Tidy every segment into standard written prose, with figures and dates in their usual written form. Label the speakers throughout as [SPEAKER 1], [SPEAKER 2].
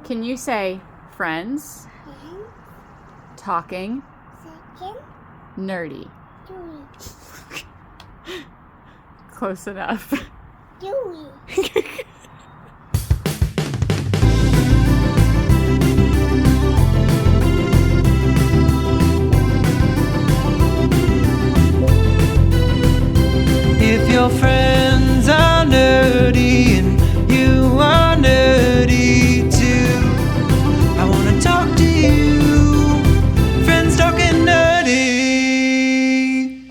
[SPEAKER 1] Can you say friends, talking, nerdy? Close enough.
[SPEAKER 2] If your friends are nerdy and you are nerdy too, I want to talk to you. Friends talking nerdy.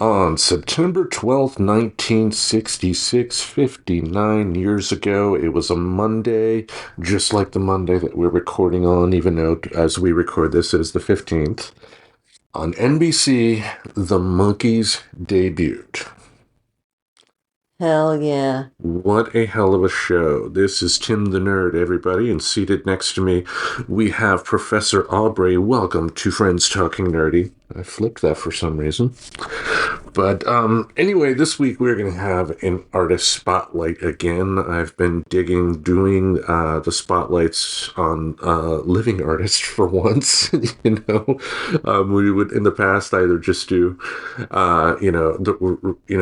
[SPEAKER 3] On September 12th, 1966, 59 years ago, it was a Monday, just like the Monday that we're recording on, even though as we record this it is the 15th. On NBC, the Monkees debuted.
[SPEAKER 4] Hell yeah.
[SPEAKER 3] What a hell of a show. This is Tim the Nerd, everybody, and seated next to me, we have Professor Aubrey. Welcome to Friends Talking Nerdy. I flipped that for some reason. But anyway, this week we're going to have an artist spotlight again. I've been doing the spotlights on living artists for once. We would in the past either just do,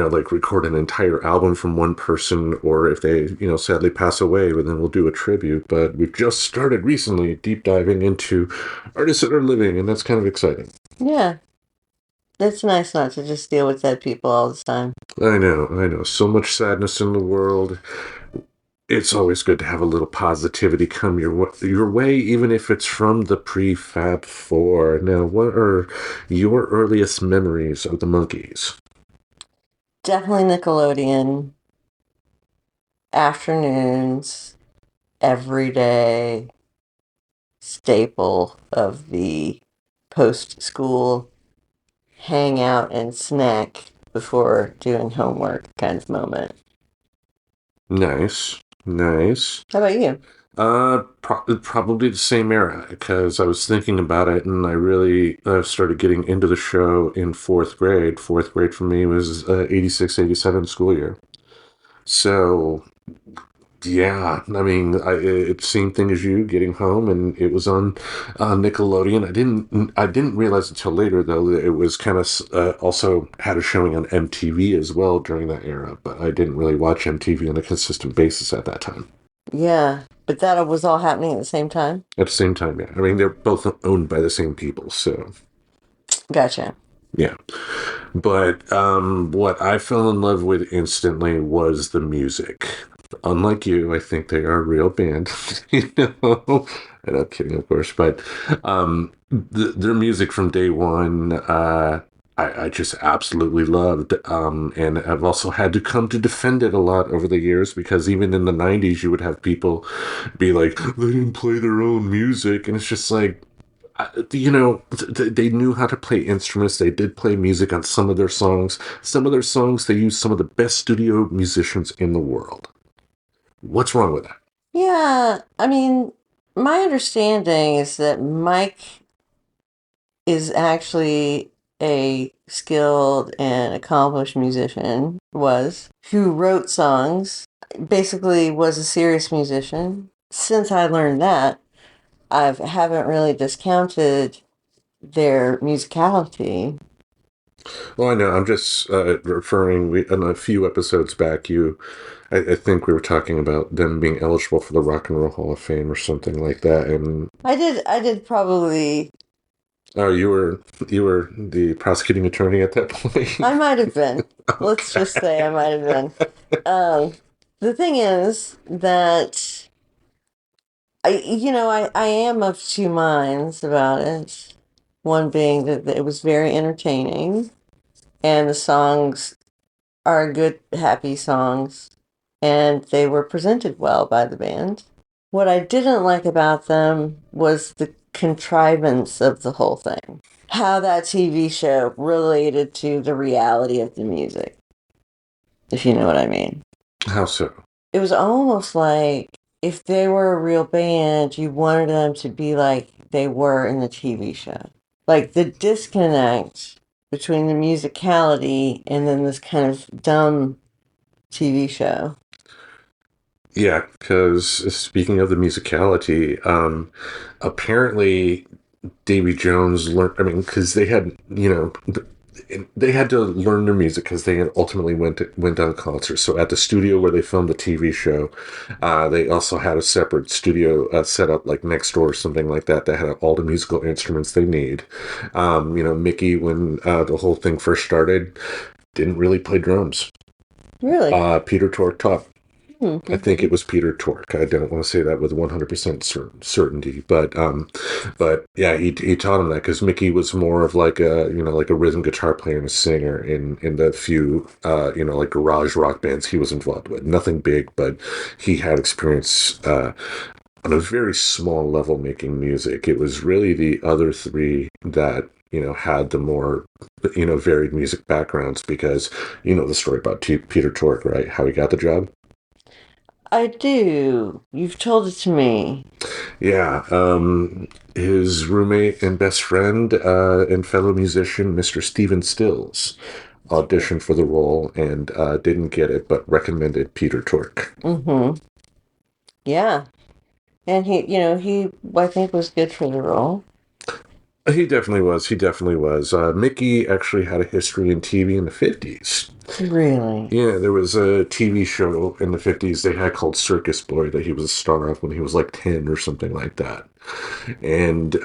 [SPEAKER 3] like record an entire album from one person, or if they, sadly pass away, then we'll do a tribute. But we've just started recently deep diving into artists that are living, and that's kind of exciting.
[SPEAKER 4] Yeah. It's nice not to just deal with dead people all the time.
[SPEAKER 3] I know. So much sadness in the world. It's always good to have a little positivity come your way, even if it's from the Prefab Four. Now, what are your earliest memories of the Monkees?
[SPEAKER 4] Definitely Nickelodeon. Afternoons. Every day. Staple of the post-school hang out and snack before doing homework kind of moment.
[SPEAKER 3] Nice.
[SPEAKER 4] How about you?
[SPEAKER 3] Probably the same era, because I was thinking about it, and I really started getting into the show in fourth grade. Fourth grade for me was 86, 87 school year. So, yeah, I mean, it's same thing as you, getting home, and it was on Nickelodeon. I didn't realize until later, though, that it was kind of also had a showing on MTV as well during that era, but I didn't really watch MTV on a consistent basis at that time.
[SPEAKER 4] Yeah, but that was all happening at the same time?
[SPEAKER 3] At the same time, yeah. I mean, they're both owned by the same people, so...
[SPEAKER 4] Gotcha.
[SPEAKER 3] Yeah. But what I fell in love with instantly was the music. Unlike you, I think they are a real band, And I'm kidding, of course, but their music from day one, I just absolutely loved, and I've also had to come to defend it a lot over the years, because even in the 90s, you would have people be like, they didn't play their own music, and it's just like, they knew how to play instruments. They did play music on some of their songs. Some of their songs, they used some of the best studio musicians in the world. What's wrong with that?
[SPEAKER 4] Yeah, I mean, my understanding is that Mike is actually a skilled and accomplished musician, who wrote songs, basically was a serious musician. Since I learned that, I haven't really discounted their musicality.
[SPEAKER 3] Well, I know. I'm just referring. In a few episodes back, I think we were talking about them being eligible for the Rock and Roll Hall of Fame or something like that. And
[SPEAKER 4] I did probably.
[SPEAKER 3] Oh, you were the prosecuting attorney at that point?
[SPEAKER 4] I might have been. Okay. Let's just say I might have been. The thing is that I am of two minds about it. One being that it was very entertaining, and the songs are good, happy songs, and they were presented well by the band. What I didn't like about them was the contrivance of the whole thing. How that TV show related to the reality of the music, if you know what I mean.
[SPEAKER 3] How so?
[SPEAKER 4] It was almost like if they were a real band, you wanted them to be like they were in the TV show. Like the disconnect between the musicality and then this kind of dumb TV show.
[SPEAKER 3] Yeah, because speaking of the musicality, apparently Davy Jones learned. I mean, because they had, they had to learn their music because they had ultimately went on concerts. So at the studio where they filmed the TV show, they also had a separate studio set up like next door or something like that that had all the musical instruments they need. Mickey, when the whole thing first started, didn't really play drums.
[SPEAKER 4] Really?
[SPEAKER 3] Peter Tork taught. I think
[SPEAKER 4] Mm-hmm.
[SPEAKER 3] it was Peter Tork. I don't want to say that with 100% certainty, but yeah, he taught him that because Mickey was more of like a rhythm guitar player and a singer in the few like garage rock bands he was involved with. Nothing big, but he had experience on a very small level making music. It was really the other three that had the more varied music backgrounds because the story about Peter Tork, right? How he got the job.
[SPEAKER 4] I do. You've told it to me.
[SPEAKER 3] Yeah, his roommate and best friend and fellow musician, Mr. Stephen Stills, auditioned for the role and didn't get it, but recommended Peter Tork.
[SPEAKER 4] Mm-hmm. Yeah. And he, I think, was good for the role.
[SPEAKER 3] He definitely was. He definitely was. Mickey actually had a history in TV in the 50s.
[SPEAKER 4] Really?
[SPEAKER 3] Yeah, there was a TV show in the 50s they had called Circus Boy that he was a star of when he was like 10 or something like that. And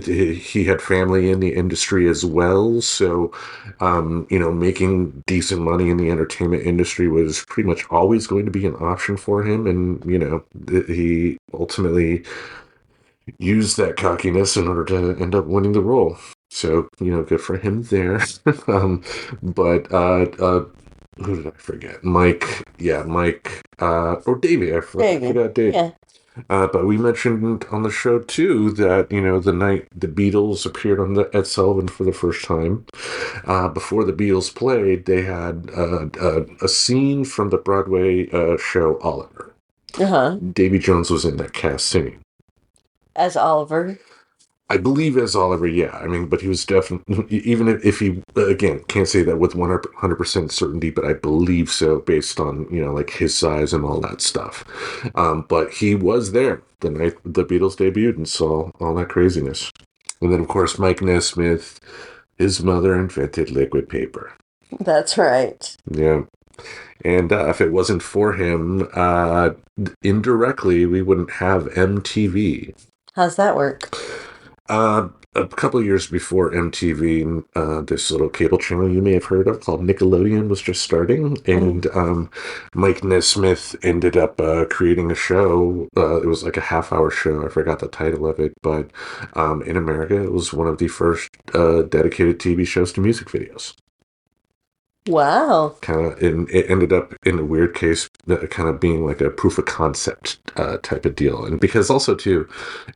[SPEAKER 3] he had family in the industry as well. So, making decent money in the entertainment industry was pretty much always going to be an option for him. And, he ultimately used that cockiness in order to end up winning the role. So, good for him there. But who did I forget? Mike. Yeah, Mike. Or Davey. I
[SPEAKER 4] David.
[SPEAKER 3] forgot Dave.
[SPEAKER 4] Yeah.
[SPEAKER 3] But we mentioned on the show too that the night the Beatles appeared on the Ed Sullivan for the first time, before the Beatles played, they had a scene from the Broadway show Oliver.
[SPEAKER 4] Uh-huh.
[SPEAKER 3] Davy Jones was in that cast singing.
[SPEAKER 4] As Oliver.
[SPEAKER 3] I believe as Oliver, yeah. I mean, but he was definitely, even if he, again, can't say that with 100% certainty, but I believe so based on, like his size and all that stuff. But he was there the night the Beatles debuted and saw all that craziness. And then, of course, Mike Nesmith, his mother invented liquid paper.
[SPEAKER 4] That's right.
[SPEAKER 3] Yeah. And if it wasn't for him, indirectly, we wouldn't have MTV.
[SPEAKER 4] How's that work?
[SPEAKER 3] A couple of years before MTV, this little cable channel you may have heard of called Nickelodeon was just starting, and Mike Nesmith ended up creating a show. It was like a half-hour show. I forgot the title of it, but in America, it was one of the first dedicated TV shows to music videos.
[SPEAKER 4] Wow.
[SPEAKER 3] Kind of, and it ended up in a weird case, kind of being like a proof of concept type of deal. And because also too,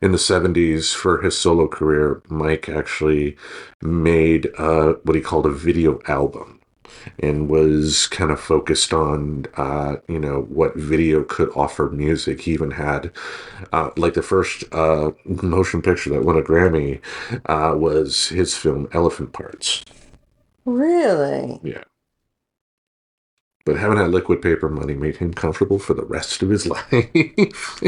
[SPEAKER 3] in the 70s for his solo career, Mike actually made what he called a video album and was kind of focused on what video could offer music. He even had like the first motion picture that won a Grammy was his film Elephant Parts.
[SPEAKER 4] Really?
[SPEAKER 3] Yeah. But having that liquid paper money made him comfortable for the rest of his life.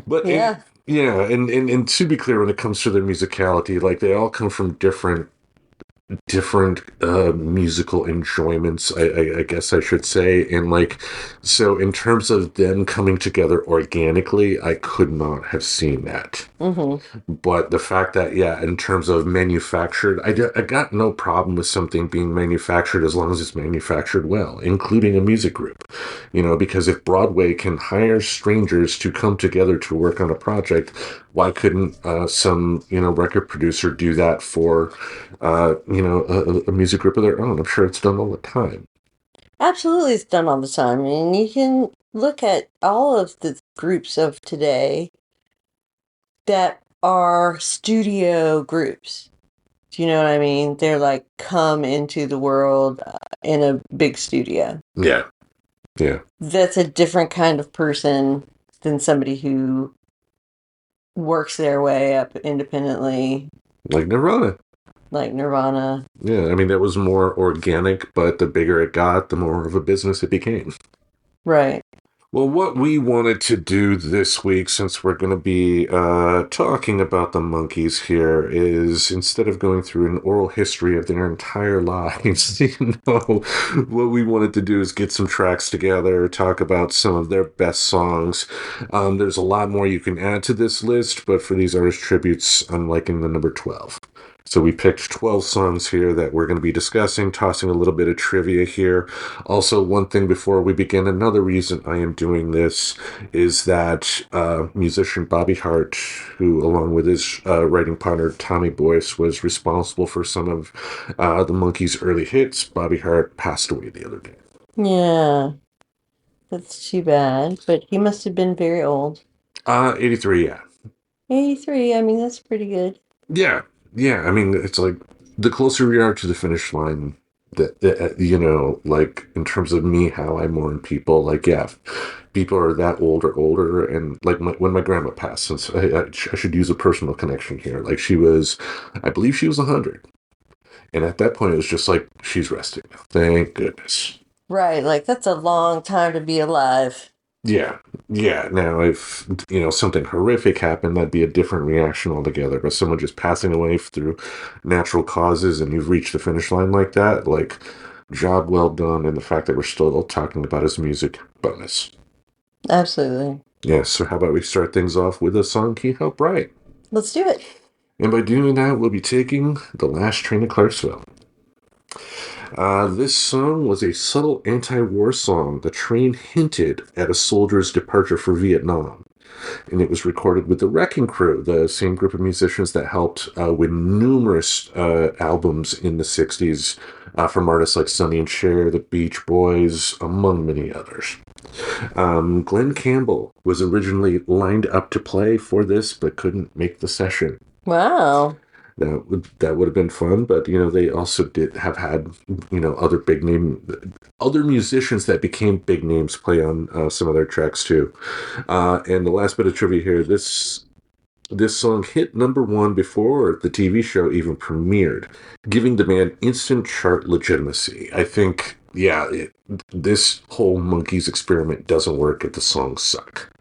[SPEAKER 3] But
[SPEAKER 4] Yeah.
[SPEAKER 3] and to be clear, when it comes to their musicality, like they all come from different musical enjoyments, I guess I should say. And like, so in terms of them coming together organically, I could not have seen that.
[SPEAKER 4] Mm-hmm.
[SPEAKER 3] But the fact that, yeah, in terms of manufactured, I got no problem with something being manufactured as long as it's manufactured well, including a music group. Because if Broadway can hire strangers to come together to work on a project, why couldn't some, record producer do that for, a music group of their own? I'm sure it's done all the time.
[SPEAKER 4] Absolutely, it's done all the time. I mean, you can look at all of the groups of today that are studio groups. Do you know what I mean? They're like come into the world in a big studio.
[SPEAKER 3] Yeah. Yeah.
[SPEAKER 4] That's a different kind of person than somebody who works their way up independently,
[SPEAKER 3] Like Nirvana.
[SPEAKER 4] like Nirvana.
[SPEAKER 3] Yeah. I mean, that was more organic, but the bigger it got, the more of a business it became.
[SPEAKER 4] Right.
[SPEAKER 3] Well, what we wanted to do this week, since we're going to be talking about the Monkees here, is instead of going through an oral history of their entire lives, what we wanted to do is get some tracks together, talk about some of their best songs. There's a lot more you can add to this list, but for these artist tributes, I'm liking the number 12. So we picked 12 songs here that we're going to be discussing, tossing a little bit of trivia here. Also, one thing before we begin, another reason I am doing this is that musician Bobby Hart, who along with his writing partner Tommy Boyce was responsible for some of the Monkees' early hits, Bobby Hart passed away the other day.
[SPEAKER 4] Yeah, that's too bad. But he must have been very old.
[SPEAKER 3] 83, yeah.
[SPEAKER 4] 83, I mean, that's pretty good.
[SPEAKER 3] Yeah, yeah. I mean, it's like the closer we are to the finish line, that like in terms of me, how I mourn people, like, yeah, people are that old or older, and like when my grandma passed, since I should use a personal connection here, like I believe she was 100, and at that point it was just like she's resting now, thank goodness.
[SPEAKER 4] Right, like that's a long time to be alive.
[SPEAKER 3] Yeah, yeah. Now, if something horrific happened, that'd be a different reaction altogether. But someone just passing away through natural causes, and you've reached the finish line like that, like, job well done. And the fact that we're still talking about his music, bonus.
[SPEAKER 4] Absolutely.
[SPEAKER 3] Yeah. So how about we start things off with a song Key Help Right?
[SPEAKER 4] Let's do it.
[SPEAKER 3] And by doing that, we'll be taking The Last Train to Clarksville. This song was a subtle anti-war song. The train hinted at a soldier's departure for Vietnam. And it was recorded with the Wrecking Crew, the same group of musicians that helped with numerous albums in the 60s from artists like Sonny and Cher, the Beach Boys, among many others. Glenn Campbell was originally lined up to play for this, but couldn't make the session.
[SPEAKER 4] Wow.
[SPEAKER 3] That would have been fun, but they also did have had other musicians that became big names play on some of their tracks too. And the last bit of trivia here: this song hit number 1 before the TV show even premiered, giving the band instant chart legitimacy. I think, this whole Monkees experiment doesn't work if the songs suck.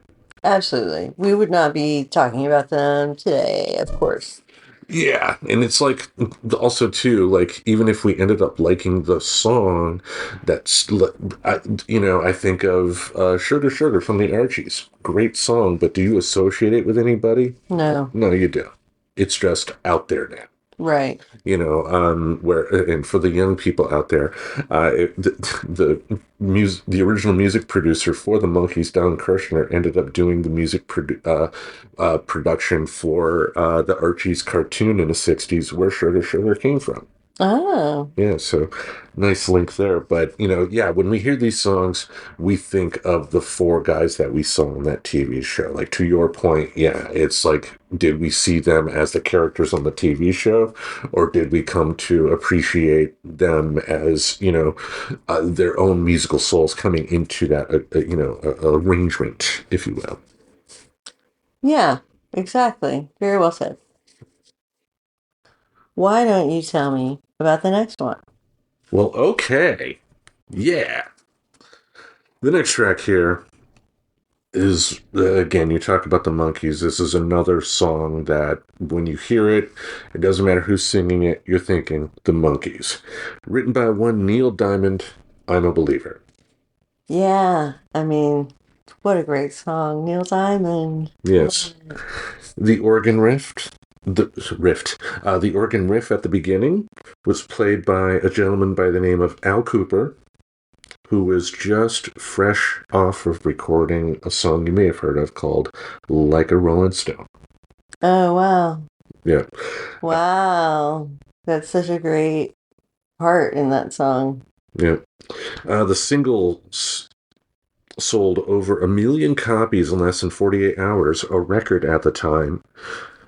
[SPEAKER 4] Absolutely. We would not be talking about them today, of course.
[SPEAKER 3] Yeah, and it's like, also too, like, even if we ended up liking the song, I think of Sugar Sugar from the Archies. Great song, but do you associate it with anybody?
[SPEAKER 4] No.
[SPEAKER 3] No, you don't. It's just out there now.
[SPEAKER 4] Right.
[SPEAKER 3] And for the young people out there, the original music producer for the Monkees, Don Kirshner, ended up doing the music production for the Archie's cartoon in the 60s, where Sugar Sugar came from.
[SPEAKER 4] Oh.
[SPEAKER 3] Yeah, so nice link there. But, when we hear these songs, we think of the 4 guys that we saw on that TV show. Like, to your point, it's like, did we see them as the characters on the TV show? Or did we come to appreciate them as, their own musical souls coming into that, arrangement, if you will?
[SPEAKER 4] Yeah, exactly. Very well said. Why don't you tell me about the next one?
[SPEAKER 3] Well, okay. Yeah. The next track here is, again, you talk about the Monkees. This is another song that when you hear it, it doesn't matter who's singing it, you're thinking the Monkees. Written by one Neil Diamond, I'm a Believer.
[SPEAKER 4] Yeah, I mean, what a great song. Neil Diamond.
[SPEAKER 3] Yes. The organ riff. The organ riff at the beginning was played by a gentleman by the name of Al Cooper, who was just fresh off of recording a song you may have heard of called Like a Rolling Stone.
[SPEAKER 4] Oh, wow.
[SPEAKER 3] Yeah.
[SPEAKER 4] Wow. That's such a great part in that song.
[SPEAKER 3] Yeah. The single sold over 1 million copies in less than 48 hours, a record at the time.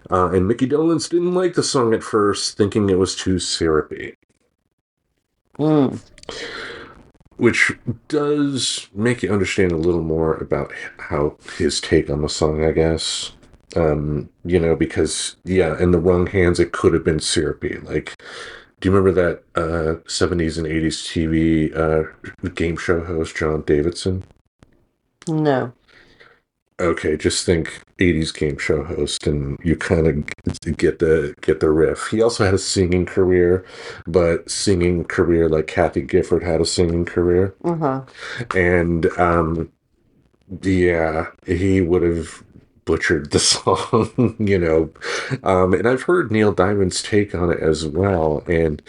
[SPEAKER 3] And Mickey Dolenz didn't like the song at first, thinking it was too syrupy. Which does make you understand a little more about how his take on the song, I guess. Because, in the wrong hands, it could have been syrupy. Like, do you remember that 70s and 80s TV game show host, John Davidson?
[SPEAKER 4] No.
[SPEAKER 3] Okay, just think 80s game show host, and you kind of get the riff. He also had a singing career, but singing career like Kathy Gifford had a singing career.
[SPEAKER 4] Uh-huh.
[SPEAKER 3] And yeah, he would have butchered the song, you know. And I've heard Neil Diamond's take on it as well, and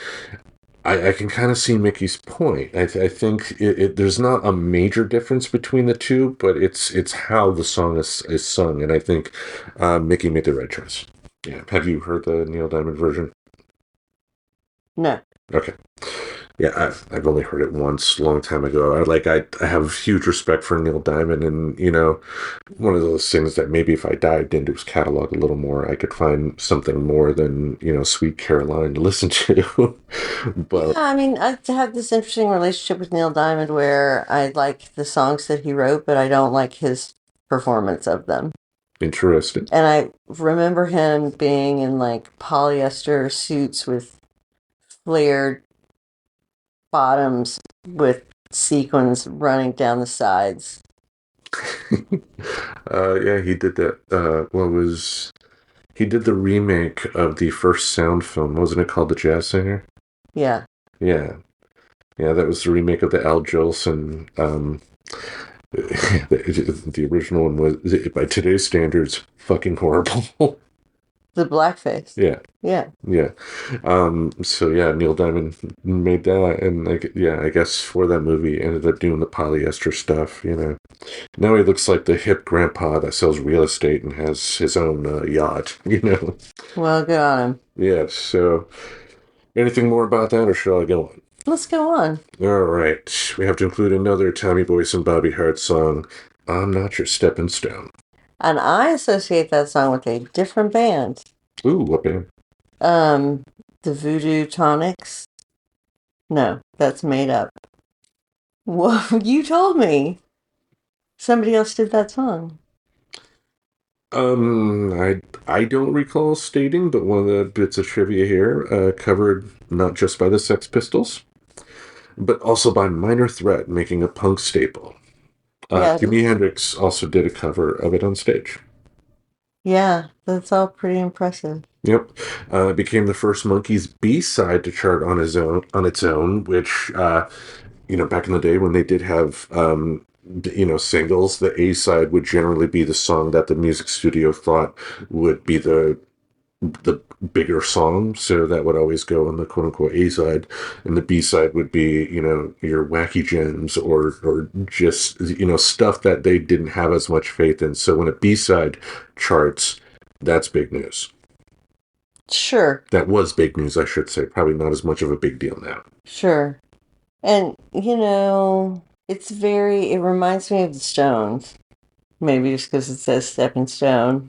[SPEAKER 3] I can kind of see Mickey's point. I think there's not a major difference between the two, but it's how the song is sung, and I think Mickey made the right choice. Yeah. Have you heard the Neil Diamond version?
[SPEAKER 4] No.
[SPEAKER 3] Okay. Yeah, I've only heard it once, a long time ago. I have huge respect for Neil Diamond, and you know, one of those things that maybe if I dived into his catalog a little more, I could find something more than Sweet Caroline to listen to. But
[SPEAKER 4] Yeah, I mean, I have this interesting relationship with Neil Diamond where I like the songs that he wrote, but I don't like his performance of them.
[SPEAKER 3] interesting.
[SPEAKER 4] And I remember him being in like polyester suits with flared bottoms with sequins running down the sides.
[SPEAKER 3] Yeah, he did that. He did the remake of the first Sound film? Wasn't it called The Jazz Singer?
[SPEAKER 4] Yeah.
[SPEAKER 3] Yeah, yeah, that was the remake of the Al Jolson. The original one was, by today's standards, fucking horrible.
[SPEAKER 4] The blackface.
[SPEAKER 3] Yeah,
[SPEAKER 4] Yeah.
[SPEAKER 3] yeah. So yeah, Neil Diamond made that, and like, yeah, I guess for that movie, ended up doing the polyester stuff. Now he looks like the hip grandpa that sells real estate and has his own yacht.
[SPEAKER 4] Well, good on him.
[SPEAKER 3] Yeah. So, anything more about that, or shall I go on?
[SPEAKER 4] Let's go on.
[SPEAKER 3] All right, we have to include another Tommy Boyce and Bobby Hart song, "I'm Not Your Stepping Stone."
[SPEAKER 4] And I associate that song with a different band.
[SPEAKER 3] Ooh, what band?
[SPEAKER 4] The Voodoo Tonics. No, that's made up. Well, you told me. Somebody else did that song.
[SPEAKER 3] I don't recall stating, but one of the bits of trivia here, covered not just by the Sex Pistols, but also by Minor Threat, making a punk staple.
[SPEAKER 4] Yeah.
[SPEAKER 3] Jimi Hendrix also did a cover of it on stage.
[SPEAKER 4] Yeah, that's all pretty impressive.
[SPEAKER 3] Yep. It became the first Monkees B-side to chart on its own, which, back in the day when they did have, singles, the A-side would generally be the song that the music studio thought would be the bigger song, so that would always go on the quote-unquote A-side, and the B-side would be, your wacky gems or just, stuff that they didn't have as much faith in. So when a B-side charts, that's big news.
[SPEAKER 4] Sure.
[SPEAKER 3] That was big news, I should say. Probably not as much of a big deal now.
[SPEAKER 4] Sure. And, it reminds me of the Stones. Maybe just because it says Steppin' Stone.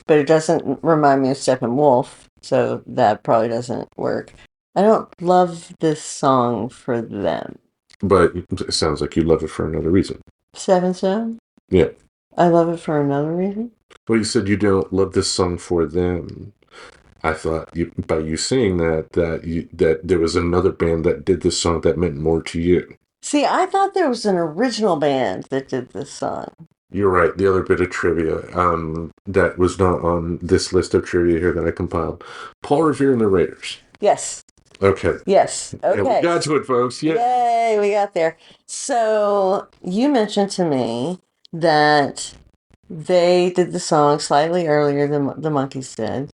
[SPEAKER 4] But it doesn't remind me of Steppenwolf, so that probably doesn't work. I don't love this song for them.
[SPEAKER 3] But it sounds like you love it for another reason.
[SPEAKER 4] Seven Stone?
[SPEAKER 3] Yeah.
[SPEAKER 4] I love it for another reason?
[SPEAKER 3] Well, you said you don't love this song for them. I thought by you saying that there was another band that did this song that meant more to you.
[SPEAKER 4] See, I thought there was an original band that did this song.
[SPEAKER 3] You're right. The other bit of trivia that was not on this list of trivia here that I compiled. Paul Revere and the Raiders.
[SPEAKER 4] Yes.
[SPEAKER 3] Okay.
[SPEAKER 4] Yes. Okay.
[SPEAKER 3] Yeah, we got to it, folks. Yeah.
[SPEAKER 4] Yay, we got there. So you mentioned to me that they did the song slightly earlier than the Monkees did.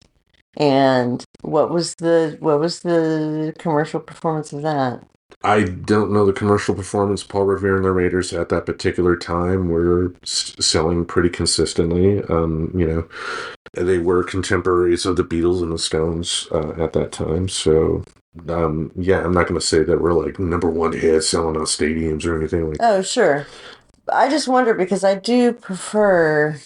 [SPEAKER 4] And what was the commercial performance of that?
[SPEAKER 3] I don't know the commercial performance. Paul Revere and the Raiders at that particular time were selling pretty consistently. They were contemporaries of the Beatles and the Stones at that time. So, I'm not going to say that we're like number one hit selling out stadiums or anything like that.
[SPEAKER 4] Oh, sure. I just wonder because I do prefer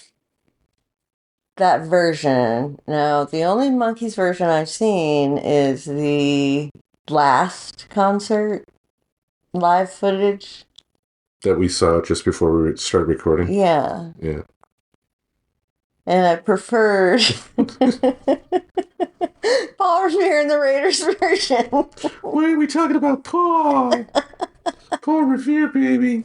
[SPEAKER 4] that version. Now, the only Monkees version I've seen is the last concert live footage
[SPEAKER 3] That we saw just before we started recording.
[SPEAKER 4] Yeah.
[SPEAKER 3] Yeah.
[SPEAKER 4] And I preferred Paul Revere and the Raiders version.
[SPEAKER 3] Why are we talking about Paul? Paul Revere, baby.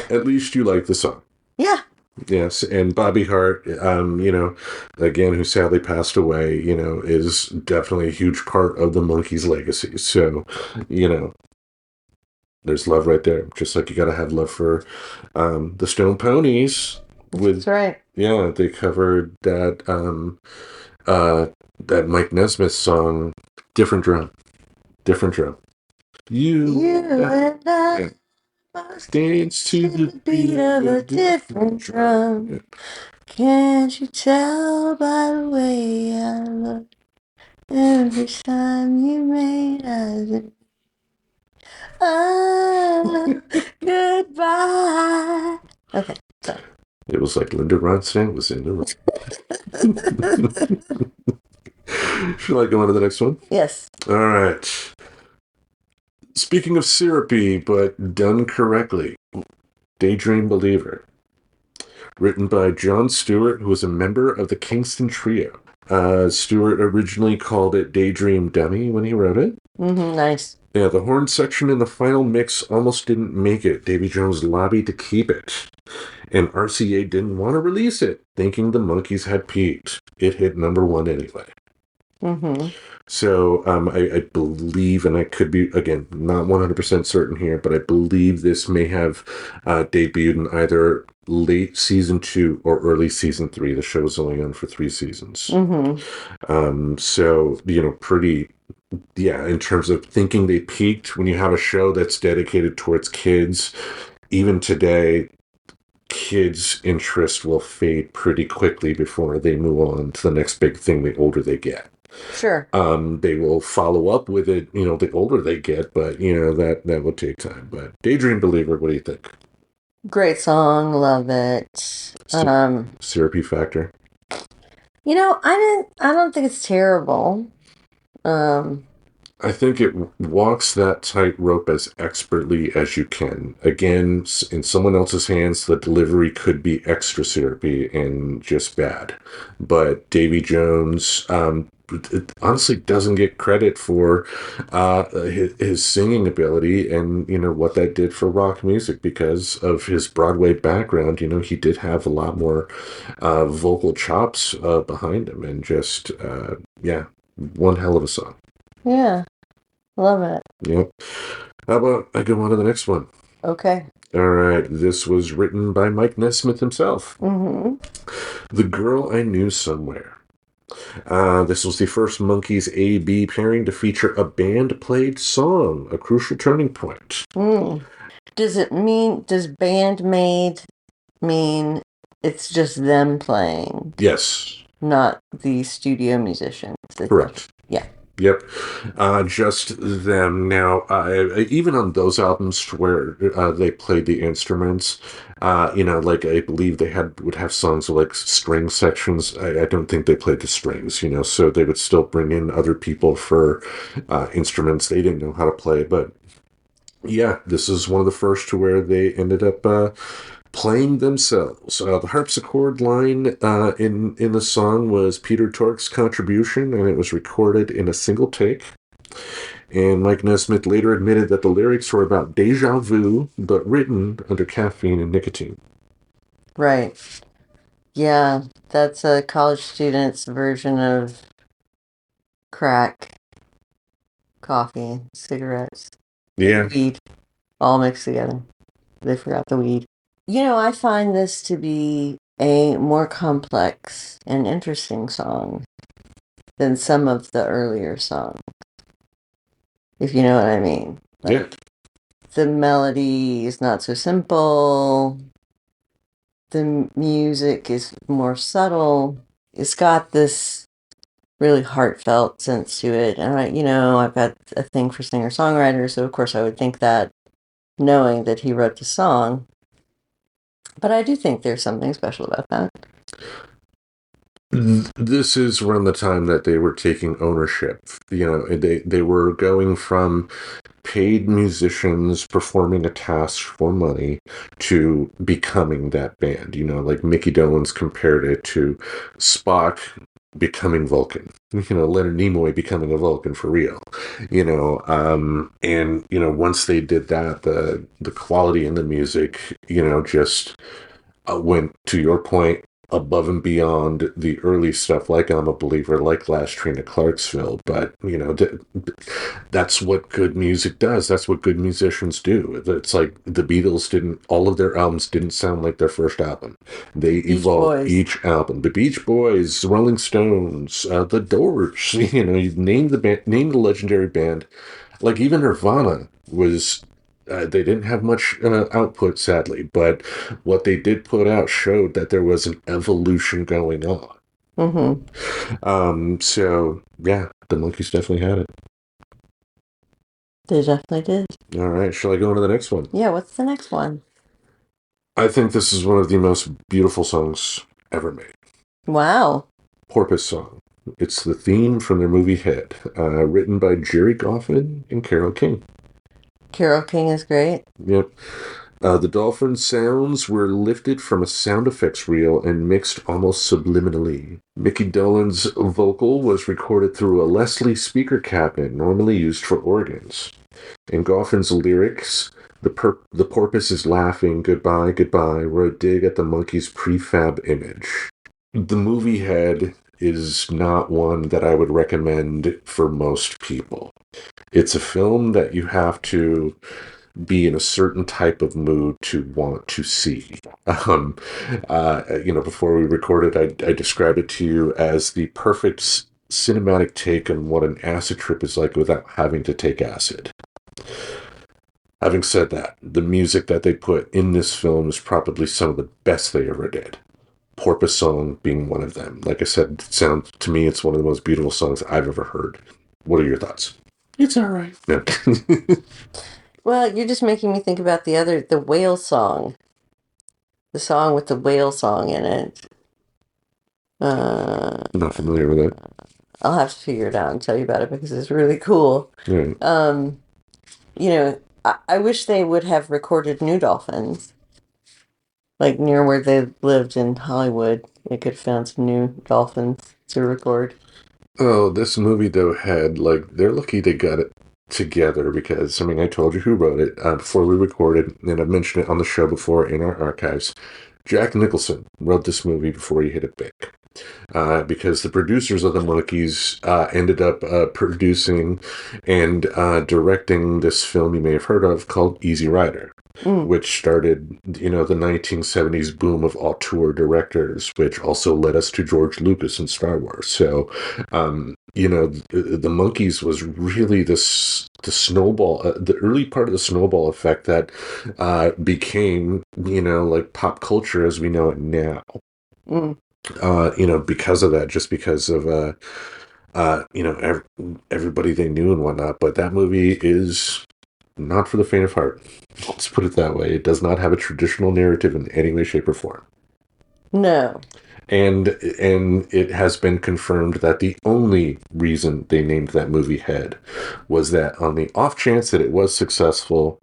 [SPEAKER 3] At least you like the song.
[SPEAKER 4] Yeah.
[SPEAKER 3] Yes, and Bobby Hart, again, who sadly passed away, is definitely a huge part of the Monkees' legacy. So, there's love right there. Just like you got to have love for the Stone Ponies.
[SPEAKER 4] That's right.
[SPEAKER 3] Yeah, they covered that Mike Nesmith song, Different Drum. Different Drum. You
[SPEAKER 4] and I
[SPEAKER 3] yeah.
[SPEAKER 4] must
[SPEAKER 3] Dance to the
[SPEAKER 4] beat of a different drum.
[SPEAKER 3] Yeah.
[SPEAKER 4] Can't you tell by the way I look? Every time you made us. Goodbye. Okay, sorry.
[SPEAKER 3] It was like Linda Ronstadt was in the room. Should I go on to the next one?
[SPEAKER 4] Yes.
[SPEAKER 3] All right. Speaking of syrupy, but done correctly, Daydream Believer. Written by John Stewart, who was a member of the Kingston Trio. Stewart originally called it Daydream Dummy when he wrote it.
[SPEAKER 4] Nice.
[SPEAKER 3] Yeah, the horn section in the final mix almost didn't make it. Davy Jones lobbied to keep it. And RCA didn't want to release it, thinking the Monkees had peaked. It hit #1 anyway. So I believe, and I could be, again, not 100% certain here, but I believe this may have debuted in either late season 2 or early season 3. The show was only on for 3 seasons. So, pretty, in terms of thinking they peaked, when you have a show that's dedicated towards kids, even today, kids' interest will fade pretty quickly before they move on to the next big thing the older they get.
[SPEAKER 4] Sure.
[SPEAKER 3] They will follow up with it, the older they get, but, that will take time. But Daydream Believer, what do you think?
[SPEAKER 4] Great song, love it.
[SPEAKER 3] Syrupy factor?
[SPEAKER 4] I don't think it's terrible.
[SPEAKER 3] I think it walks that tightrope as expertly as you can. Again, in someone else's hands, the delivery could be extra syrupy and just bad. But Davy Jones honestly doesn't get credit for his singing ability and, what that did for rock music because of his Broadway background. He did have a lot more vocal chops behind him and just, one hell of a song.
[SPEAKER 4] Yeah, love it.
[SPEAKER 3] Yep. How about I go on to the next one?
[SPEAKER 4] Okay.
[SPEAKER 3] All right. This was written by Mike Nesmith himself. The Girl I Knew Somewhere. This was the first Monkees A-B pairing to feature a band-played song, a crucial turning point.
[SPEAKER 4] Does band made mean it's just them playing?
[SPEAKER 3] Yes.
[SPEAKER 4] Not the studio musicians?
[SPEAKER 3] Correct.
[SPEAKER 4] Yeah.
[SPEAKER 3] Yep. Just them. Now, even on those albums where they played the instruments, I believe they would have songs with string sections. I don't think they played the strings, so they would still bring in other people for instruments they didn't know how to play. But yeah, this is one of the first to where they ended up playing themselves. The harpsichord line in the song was Peter Tork's contribution, and it was recorded in a single take. And Mike Nesmith later admitted that the lyrics were about deja vu, but written under caffeine and nicotine.
[SPEAKER 4] Right. Yeah, that's a college student's version of crack, coffee, cigarettes, weed, all mixed together. They forgot the weed. I find this to be a more complex and interesting song than some of the earlier songs, if you know what I mean. The melody is not so simple. The music is more subtle. It's got this really heartfelt sense to it. And I've got a thing for singer-songwriters, so of course I would think that, knowing that he wrote the song. But I do think there's something special about that.
[SPEAKER 3] This is around the time that they were taking ownership. They were going from paid musicians performing a task for money to becoming that band. Mickey Dolenz compared it to Spock becoming Vulcan. Leonard Nimoy becoming a Vulcan for real. And once they did that, the quality in the music, just went, to your point, above and beyond the early stuff, like I'm a Believer, like Last Train to Clarksville. But that's what good music does. That's what good musicians do. It's like the Beatles didn't, all of their albums didn't sound like their first album. They evolved
[SPEAKER 4] Boys.
[SPEAKER 3] each album. The Beach Boys, Rolling Stones, the Doors. You name the band, name the legendary band. Like even Nirvana was. They didn't have much output, sadly, but what they did put out showed that there was an evolution going on.
[SPEAKER 4] Mm-hmm.
[SPEAKER 3] So yeah, the Monkees definitely had it.
[SPEAKER 4] They definitely did.
[SPEAKER 3] All right, shall I go on to the next one?
[SPEAKER 4] Yeah, what's the next one?
[SPEAKER 3] I think this is one of the most beautiful songs ever made.
[SPEAKER 4] Wow.
[SPEAKER 3] Porpoise Song. It's the theme from their movie Head, written by Jerry Goffin and Carole King.
[SPEAKER 4] Carole King is great.
[SPEAKER 3] Yep. The dolphin sounds were lifted from a sound effects reel and mixed almost subliminally. Mickey Dolenz vocal was recorded through a Leslie speaker cabinet normally used for organs. In Goffin's lyrics, the porpoise is laughing, goodbye, goodbye, were a dig at the Monkees' prefab image. The movie Head is not one that I would recommend for most people. It's a film that you have to be in a certain type of mood to want to see. Before we recorded, I described it to you as the perfect cinematic take on what an acid trip is like without having to take acid. Having said that, the music that they put in this film is probably some of the best they ever did. Porpoise Song being one of them. Like I said, to me, it's one of the most beautiful songs I've ever heard. What are your thoughts? It's all right. No.
[SPEAKER 4] Well, you're just making me think about the whale song. The song with the whale song in it.
[SPEAKER 3] Not familiar with it.
[SPEAKER 4] I'll have to figure it out and tell you about it because it's really cool.
[SPEAKER 3] Right.
[SPEAKER 4] I wish they would have recorded New Dolphins. Like near where they lived in Hollywood. They could have found some new dolphins to record.
[SPEAKER 3] Oh, this movie, though, they're lucky they got it together because, I told you who wrote it before we recorded, and I've mentioned it on the show before in our archives. Jack Nicholson wrote this movie before he hit it big. Because the producers of the Monkees ended up producing and directing this film you may have heard of called Easy Rider, which started, the 1970s boom of auteur directors, which also led us to George Lucas and Star Wars. So, the Monkees was really the snowball, the early part of the snowball effect that became, like pop culture as we know it now. Because of that, just because of, everybody they knew and whatnot. But that movie is not for the faint of heart. Let's put it that way. It does not have a traditional narrative in any way, shape, or form.
[SPEAKER 4] No.
[SPEAKER 3] And it has been confirmed that the only reason they named that movie Head was that on the off chance that it was successful,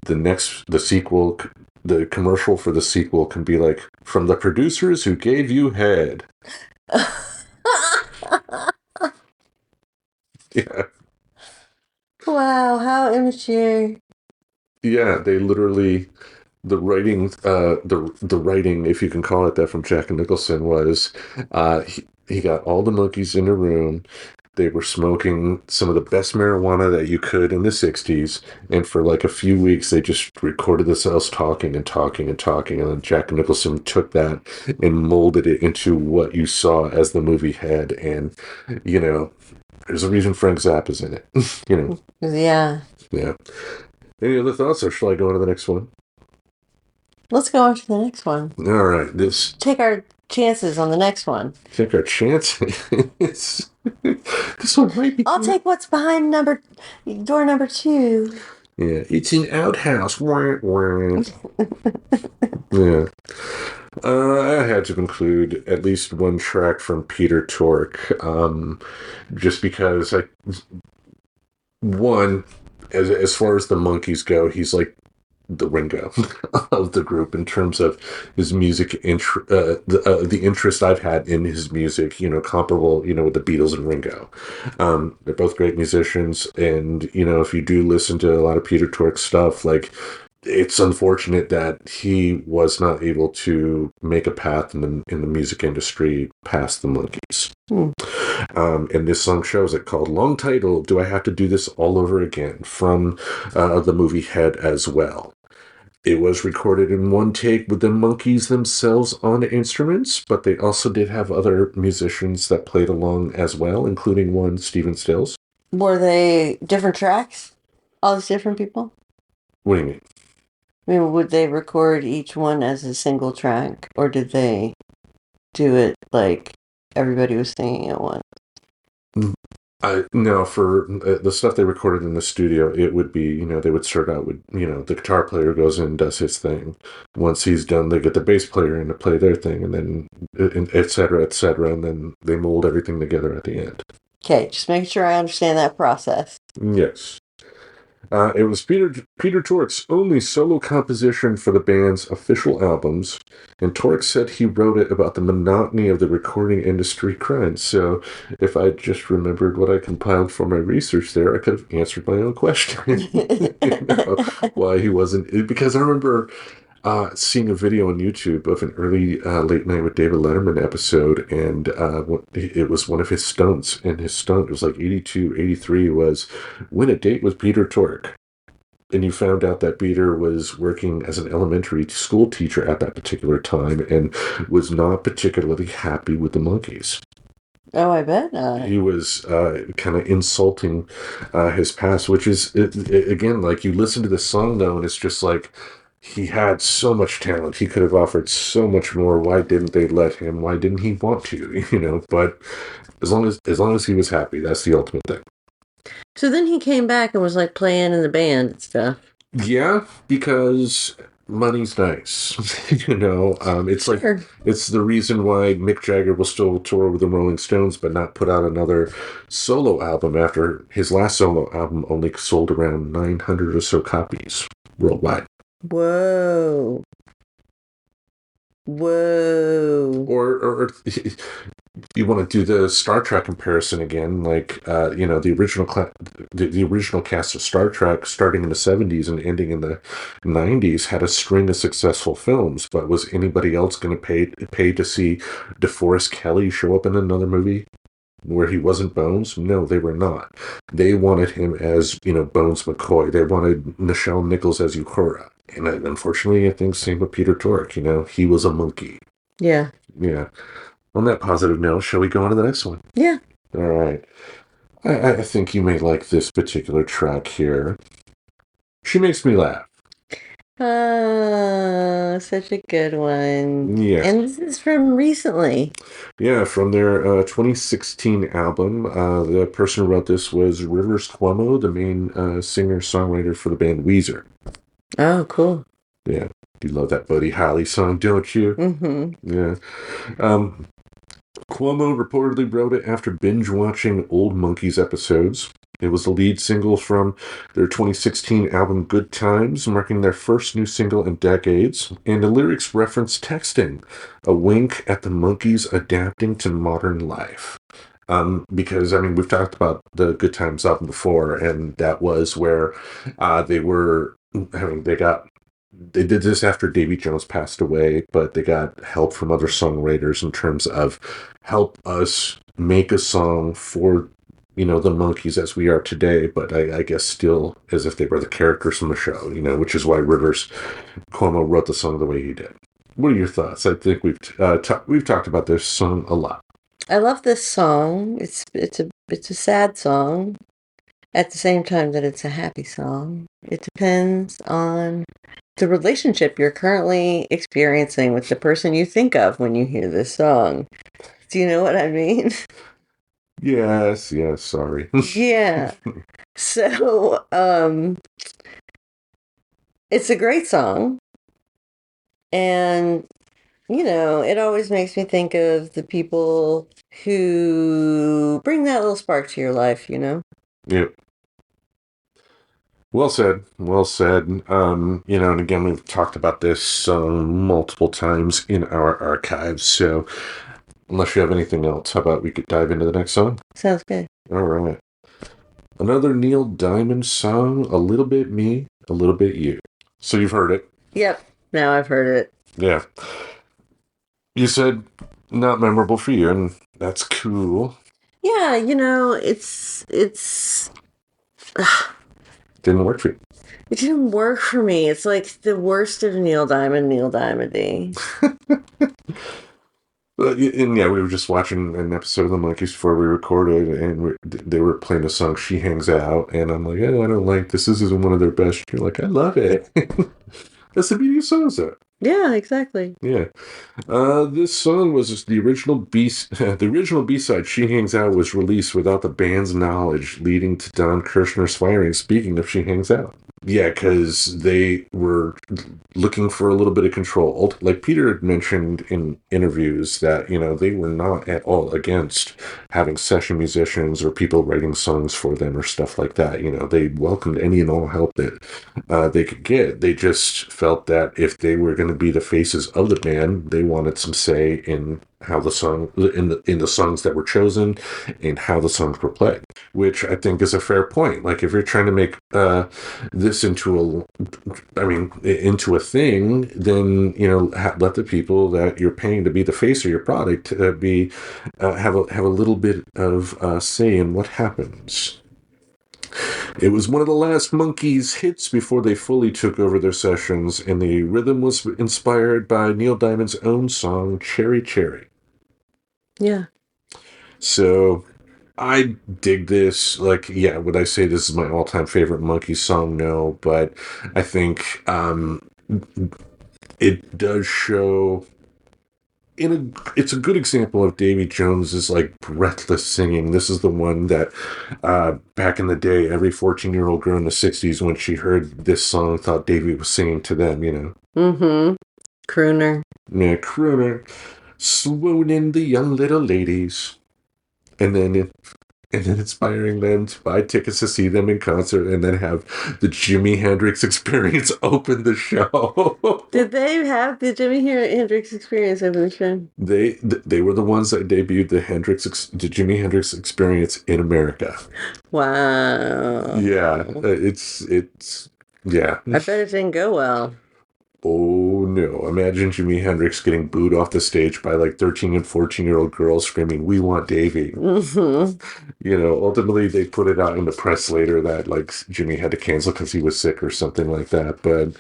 [SPEAKER 3] the sequel, the commercial for the sequel can be like, from the producers who gave you Head. Yeah.
[SPEAKER 4] Wow, how immature.
[SPEAKER 3] Yeah, they literally, the writing, the writing, if you can call it that, from Jack Nicholson was, he got all the Monkees in a room. They were smoking some of the best marijuana that you could in the 60s. And for like a few weeks, they just recorded themselves talking and talking and talking. And then Jack Nicholson took that and molded it into what you saw as the movie Head. And, there's a reason Frank Zappa's in it.
[SPEAKER 4] Yeah.
[SPEAKER 3] Yeah. Any other thoughts, or shall I go on to the next one?
[SPEAKER 4] Let's go on to the next one.
[SPEAKER 3] All right.
[SPEAKER 4] Take our chances on the next one.
[SPEAKER 3] Take our chances. This one might be.
[SPEAKER 4] I'll take what's behind door number 2.
[SPEAKER 3] Yeah, it's an outhouse. Wah, wah. Yeah. I had to include at least one track from Peter Tork, just because as far as the Monkees go, he's like the Ringo of the group in terms of his music, the interest I've had in his music, comparable, with the Beatles and Ringo. They're both great musicians. And, if you do listen to a lot of Peter Tork's stuff, like, it's unfortunate that he was not able to make a path in the music industry past the Monkees. And this song shows it, called Long Title, Do I Have to Do This All Over Again, from the movie Head as well. It was recorded in one take with the Monkees themselves on instruments, but they also did have other musicians that played along as well, including one, Stephen Stills.
[SPEAKER 4] Were they different tracks? All these different people?
[SPEAKER 3] What do you mean?
[SPEAKER 4] I mean, would they record each one as a single track, or did they do it like everybody was singing at once?
[SPEAKER 3] No, for the stuff they recorded in the studio, it would be, they would start out with, the guitar player goes in and does his thing. Once he's done, they get the bass player in to play their thing, and then, et cetera, and then they mold everything together at the end.
[SPEAKER 4] Okay, just making sure I understand that process.
[SPEAKER 3] Yes. It was Peter Tork's only solo composition for the band's official albums, and Tork said he wrote it about the monotony of the recording industry grind. So if I just remembered what I compiled for my research there, I could have answered my own question. Why he wasn't... Because I remember seeing a video on YouTube of an early Late Night with David Letterman episode, and it was one of his stunts, and his stunt, it was like 82, 83, was win a date with Peter Tork. And you found out that Peter was working as an elementary school teacher at that particular time and was not particularly happy with the Monkees.
[SPEAKER 4] Oh, I bet not.
[SPEAKER 3] He was kind of insulting his past, which is, again, like, you listen to this song, though, and it's just like, he had so much talent. He could have offered so much more. Why didn't they let him? Why didn't he want to? But as long as he was happy, that's the ultimate thing.
[SPEAKER 4] So then he came back and was like playing in the band and stuff.
[SPEAKER 3] Yeah, because money's nice. It's
[SPEAKER 4] Sure.
[SPEAKER 3] like, it's the reason why Mick Jagger will still tour with the Rolling Stones, but not put out another solo album after his last solo album only sold around 900 or so copies worldwide.
[SPEAKER 4] Whoa.
[SPEAKER 3] Or you want to do the Star Trek comparison again, like the original cast of Star Trek, starting in the 70s and ending in the 90s, had a string of successful films. But was anybody else going to pay to see DeForest Kelley show up in another movie where he wasn't Bones? No, they were not. They wanted him as, Bones McCoy. They wanted Nichelle Nichols as Uhura. And unfortunately, I think same with Peter Tork. He was a Monkee.
[SPEAKER 4] Yeah.
[SPEAKER 3] Yeah. On that positive note, shall we go on to the next one?
[SPEAKER 4] Yeah.
[SPEAKER 3] All right. I think you may like this particular track here. She Makes Me Laugh.
[SPEAKER 4] Oh, such a good one.
[SPEAKER 3] Yeah.
[SPEAKER 4] And this is from recently.
[SPEAKER 3] Yeah, from their 2016 album. The person who wrote this was Rivers Cuomo, the main singer-songwriter for the band Weezer.
[SPEAKER 4] Oh, cool.
[SPEAKER 3] Yeah. You love that Buddy Holly song, don't you?
[SPEAKER 4] Mm-hmm.
[SPEAKER 3] Yeah. Cuomo reportedly wrote it after binge-watching old Monkees episodes. It was the lead single from their 2016 album Good Times, marking their first new single in decades, and the lyrics reference texting, a wink at the Monkees adapting to modern life. Because, we've talked about the Good Times album before, and that was where they did this after Davy Jones passed away, but they got help from other songwriters in terms of help us make a song for, the Monkees as we are today, but I guess still as if they were the characters from the show, which is why Rivers Cuomo wrote the song the way he did. What are your thoughts? I think we've talked about this song a lot.
[SPEAKER 4] I love this song. It's a sad song at the same time that it's a happy song. It depends on the relationship you're currently experiencing with the person you think of when you hear this song. Do you know what I mean?
[SPEAKER 3] Yes, sorry.
[SPEAKER 4] Yeah. So, it's a great song. And, it always makes me think of the people who bring that little spark to your life,
[SPEAKER 3] Yep. Well said. Well said. And again, we've talked about this multiple times in our archives. So, unless you have anything else, how about we could dive into the next song?
[SPEAKER 4] Sounds good.
[SPEAKER 3] All right. Another Neil Diamond song, A Little Bit Me, A Little Bit You. So you've heard it.
[SPEAKER 4] Yep. Now I've heard it.
[SPEAKER 3] Yeah. You said not memorable for you, and that's cool.
[SPEAKER 4] Yeah, it's
[SPEAKER 3] Didn't work for you.
[SPEAKER 4] it didn't work for me. It's like the worst of Neil Diamondy.
[SPEAKER 3] And yeah, we were just watching an episode of the Monkees before we recorded, and they were playing a song, She Hangs Out, and I'm like, oh, I don't like this. This isn't one of their best. You're like, I love it. That's the beauty of songs, though.
[SPEAKER 4] Yeah, exactly.
[SPEAKER 3] Yeah. This song was the original the original B-side, She Hangs Out, was released without the band's knowledge, leading to Don Kirshner's firing. Speaking of She Hangs Out. Yeah, because they were looking for a little bit of control. Like Peter had mentioned in interviews that, they were not at all against having session musicians or people writing songs for them or stuff like that. They welcomed any and all help that they could get. They just felt that if they were going to be the faces of the band, they wanted some say in how the song in the songs that were chosen and how the songs were played, which I think is a fair point. Like if you're trying to make this into a thing, then let the people that you're paying to be the face of your product have a little bit of say in what happens. It was one of the last Monkees hits before they fully took over their sessions, and the rhythm was inspired by Neil Diamond's own song, Cherry Cherry.
[SPEAKER 4] Yeah.
[SPEAKER 3] So I dig this. Like, yeah, would I say this is my all-time favorite Monkees song? No, but I think it does show... it's a good example of Davy Jones's like breathless singing. This is the one that back in the day, every 14-year-old girl in the 60s, when she heard this song, thought Davy was singing to them,
[SPEAKER 4] Mm-hmm. Crooner.
[SPEAKER 3] Yeah, crooner. Swooning the young little ladies. And then inspiring them to buy tickets to see them in concert, and then have the Jimi Hendrix Experience open the show.
[SPEAKER 4] Did they have the Jimi Hendrix Experience open the show?
[SPEAKER 3] They were the ones that debuted the Jimi Hendrix Experience in America.
[SPEAKER 4] Wow.
[SPEAKER 3] Yeah, it's yeah.
[SPEAKER 4] I bet it didn't go well.
[SPEAKER 3] Oh no! Imagine Jimi Hendrix getting booed off the stage by like 13 and 14-year-old girls screaming, "We want Davy!"
[SPEAKER 4] Mm-hmm.
[SPEAKER 3] Ultimately they put it out in the press later that like Jimmy had to cancel because he was sick or something like that. But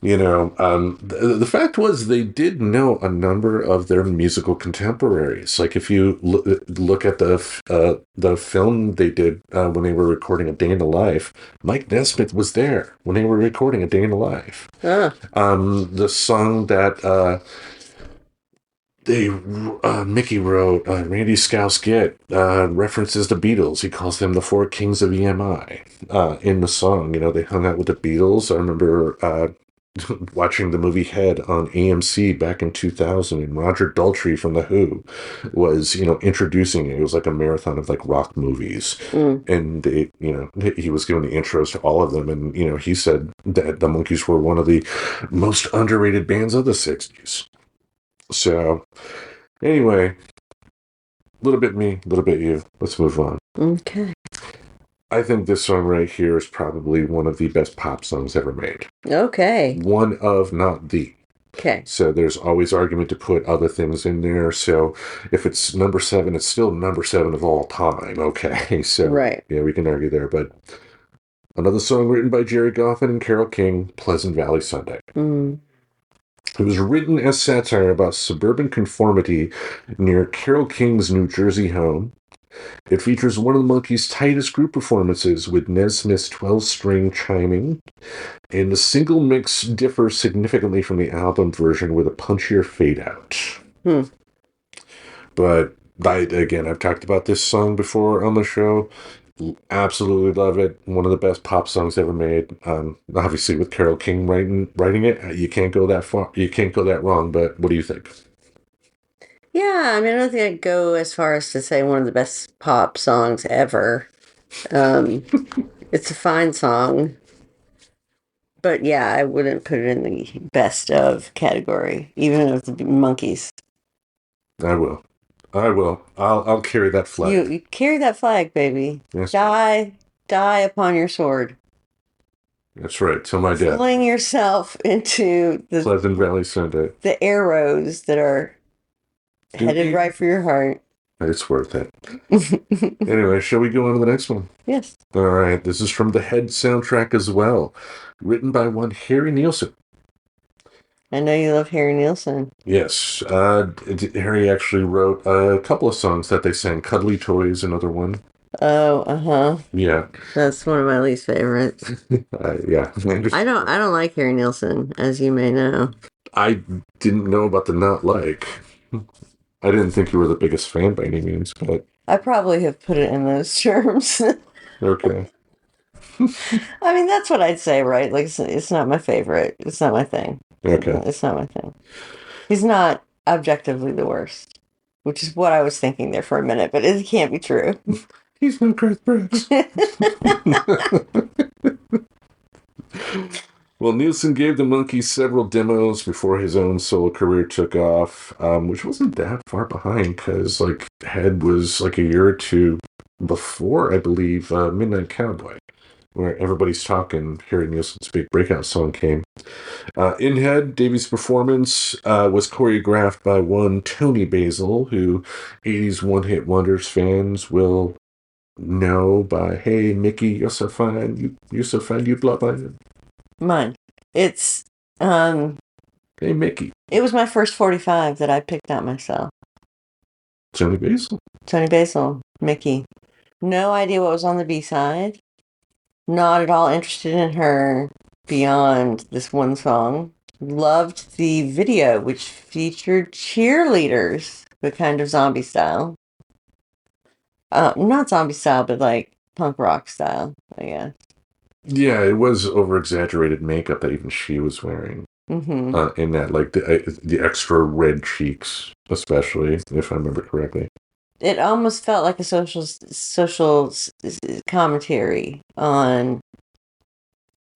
[SPEAKER 3] the fact was they did know a number of their musical contemporaries. Like if you look at the film they did when they were recording A Day in the Life, Mike Nesmith was there when they were recording A Day in the Life. The song that Mickey wrote, Randy Scouse Git, references the Beatles. He calls them the Four Kings of EMI in the song. They hung out with the Beatles. I remember watching the movie Head on AMC back in 2000, and Roger Daltrey from The Who was, introducing it. It was like a marathon of like rock movies. And he was giving the intros to all of them. And, he said that the Monkees were one of the most underrated bands of the 60s. So, anyway, a little bit me, a little bit you. Let's move on.
[SPEAKER 4] Okay.
[SPEAKER 3] I think this song right here is probably one of the best pop songs ever made.
[SPEAKER 4] Okay.
[SPEAKER 3] One of, not the.
[SPEAKER 4] Okay.
[SPEAKER 3] So there's always argument to put other things in there. So if it's number 7, it's still number 7 of all time. Okay. So,
[SPEAKER 4] right.
[SPEAKER 3] Yeah, we can argue there. But another song written by Jerry Goffin and Carole King, Pleasant Valley Sunday. It was written as satire about suburban conformity near Carole King's New Jersey home. It features one of the Monkees' tightest group performances, with Nesmith's 12-string chiming, and the single mix differs significantly from the album version with a punchier fade-out. But, again, I've talked about this song before on the show. Absolutely love it. One of the best pop songs ever made. Obviously, with Carole King writing it, you can't go that far. You can't go that wrong. But what do you think?
[SPEAKER 4] Yeah, I don't think I'd go as far as to say one of the best pop songs ever. It's a fine song. But yeah, I wouldn't put it in the best of category, even of the Monkees.
[SPEAKER 3] I will. I'll carry that flag.
[SPEAKER 4] You carry that flag, baby.
[SPEAKER 3] Yes.
[SPEAKER 4] Die upon your sword.
[SPEAKER 3] That's right. Till my death.
[SPEAKER 4] Fling yourself into
[SPEAKER 3] Pleasant Valley Sunday.
[SPEAKER 4] the arrows that are headed right for your heart.
[SPEAKER 3] It's worth it. Anyway, shall we go on to the next one?
[SPEAKER 4] Yes.
[SPEAKER 3] All right. This is from the Head soundtrack as well. Written by one Harry Nielsen.
[SPEAKER 4] I know you love Harry Nielsen.
[SPEAKER 3] Yes. Harry actually wrote a couple of songs that they sang. Cuddly Toys, another one.
[SPEAKER 4] Oh, uh-huh.
[SPEAKER 3] Yeah.
[SPEAKER 4] That's one of my least favorites.
[SPEAKER 3] Yeah.
[SPEAKER 4] I don't like Harry Nielsen, as you may know.
[SPEAKER 3] I didn't know about the not like. I didn't think you were the biggest fan by any means, but...
[SPEAKER 4] I probably have put it in those terms.
[SPEAKER 3] Okay.
[SPEAKER 4] I mean, that's what I'd say, right? Like, it's not my favorite. It's not my thing.
[SPEAKER 3] Okay.
[SPEAKER 4] It's not my thing. He's not objectively the worst, which is what I was thinking there for a minute, but it can't be true.
[SPEAKER 3] He's not Garth Brooks. Well, Nielsen gave the Monkees several demos before his own solo career took off, which wasn't that far behind because, like, Head was like a year or two before, I believe, Midnight Cowboy, where Everybody's Talking, Harry Nielsen's big breakout song came. In Head, Davies' performance was choreographed by one Tony Basil, who 80s one-hit wonders fans will know by, "Hey, Mickey, you're so fine, you're so fine, you blow by it."
[SPEAKER 4] Mine. It's,
[SPEAKER 3] Hey, Mickey.
[SPEAKER 4] it was my first 45 that I picked out myself.
[SPEAKER 3] Tony Basil.
[SPEAKER 4] Tony Basil, Mickey. No idea what was on the B-side. Not at all interested in her beyond this one song. Loved the video, which featured cheerleaders, but kind of zombie style. Not zombie style, but like punk rock style, I guess.
[SPEAKER 3] Yeah, it was over-exaggerated makeup that even she was wearing.
[SPEAKER 4] Mm-hmm.
[SPEAKER 3] In that, like, the extra red cheeks, especially, if I remember correctly.
[SPEAKER 4] It almost felt like a social commentary on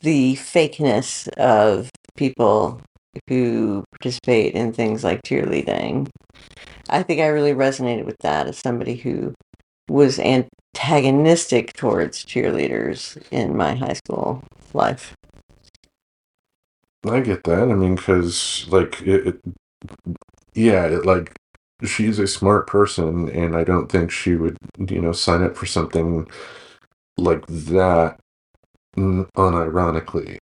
[SPEAKER 4] the fakeness of people who participate in things like cheerleading. I think I really resonated with that as somebody who was antagonistic towards cheerleaders in my high school life.
[SPEAKER 3] I get that. I mean, because, like, like, she's a smart person, and I don't think she would, sign up for something like that unironically.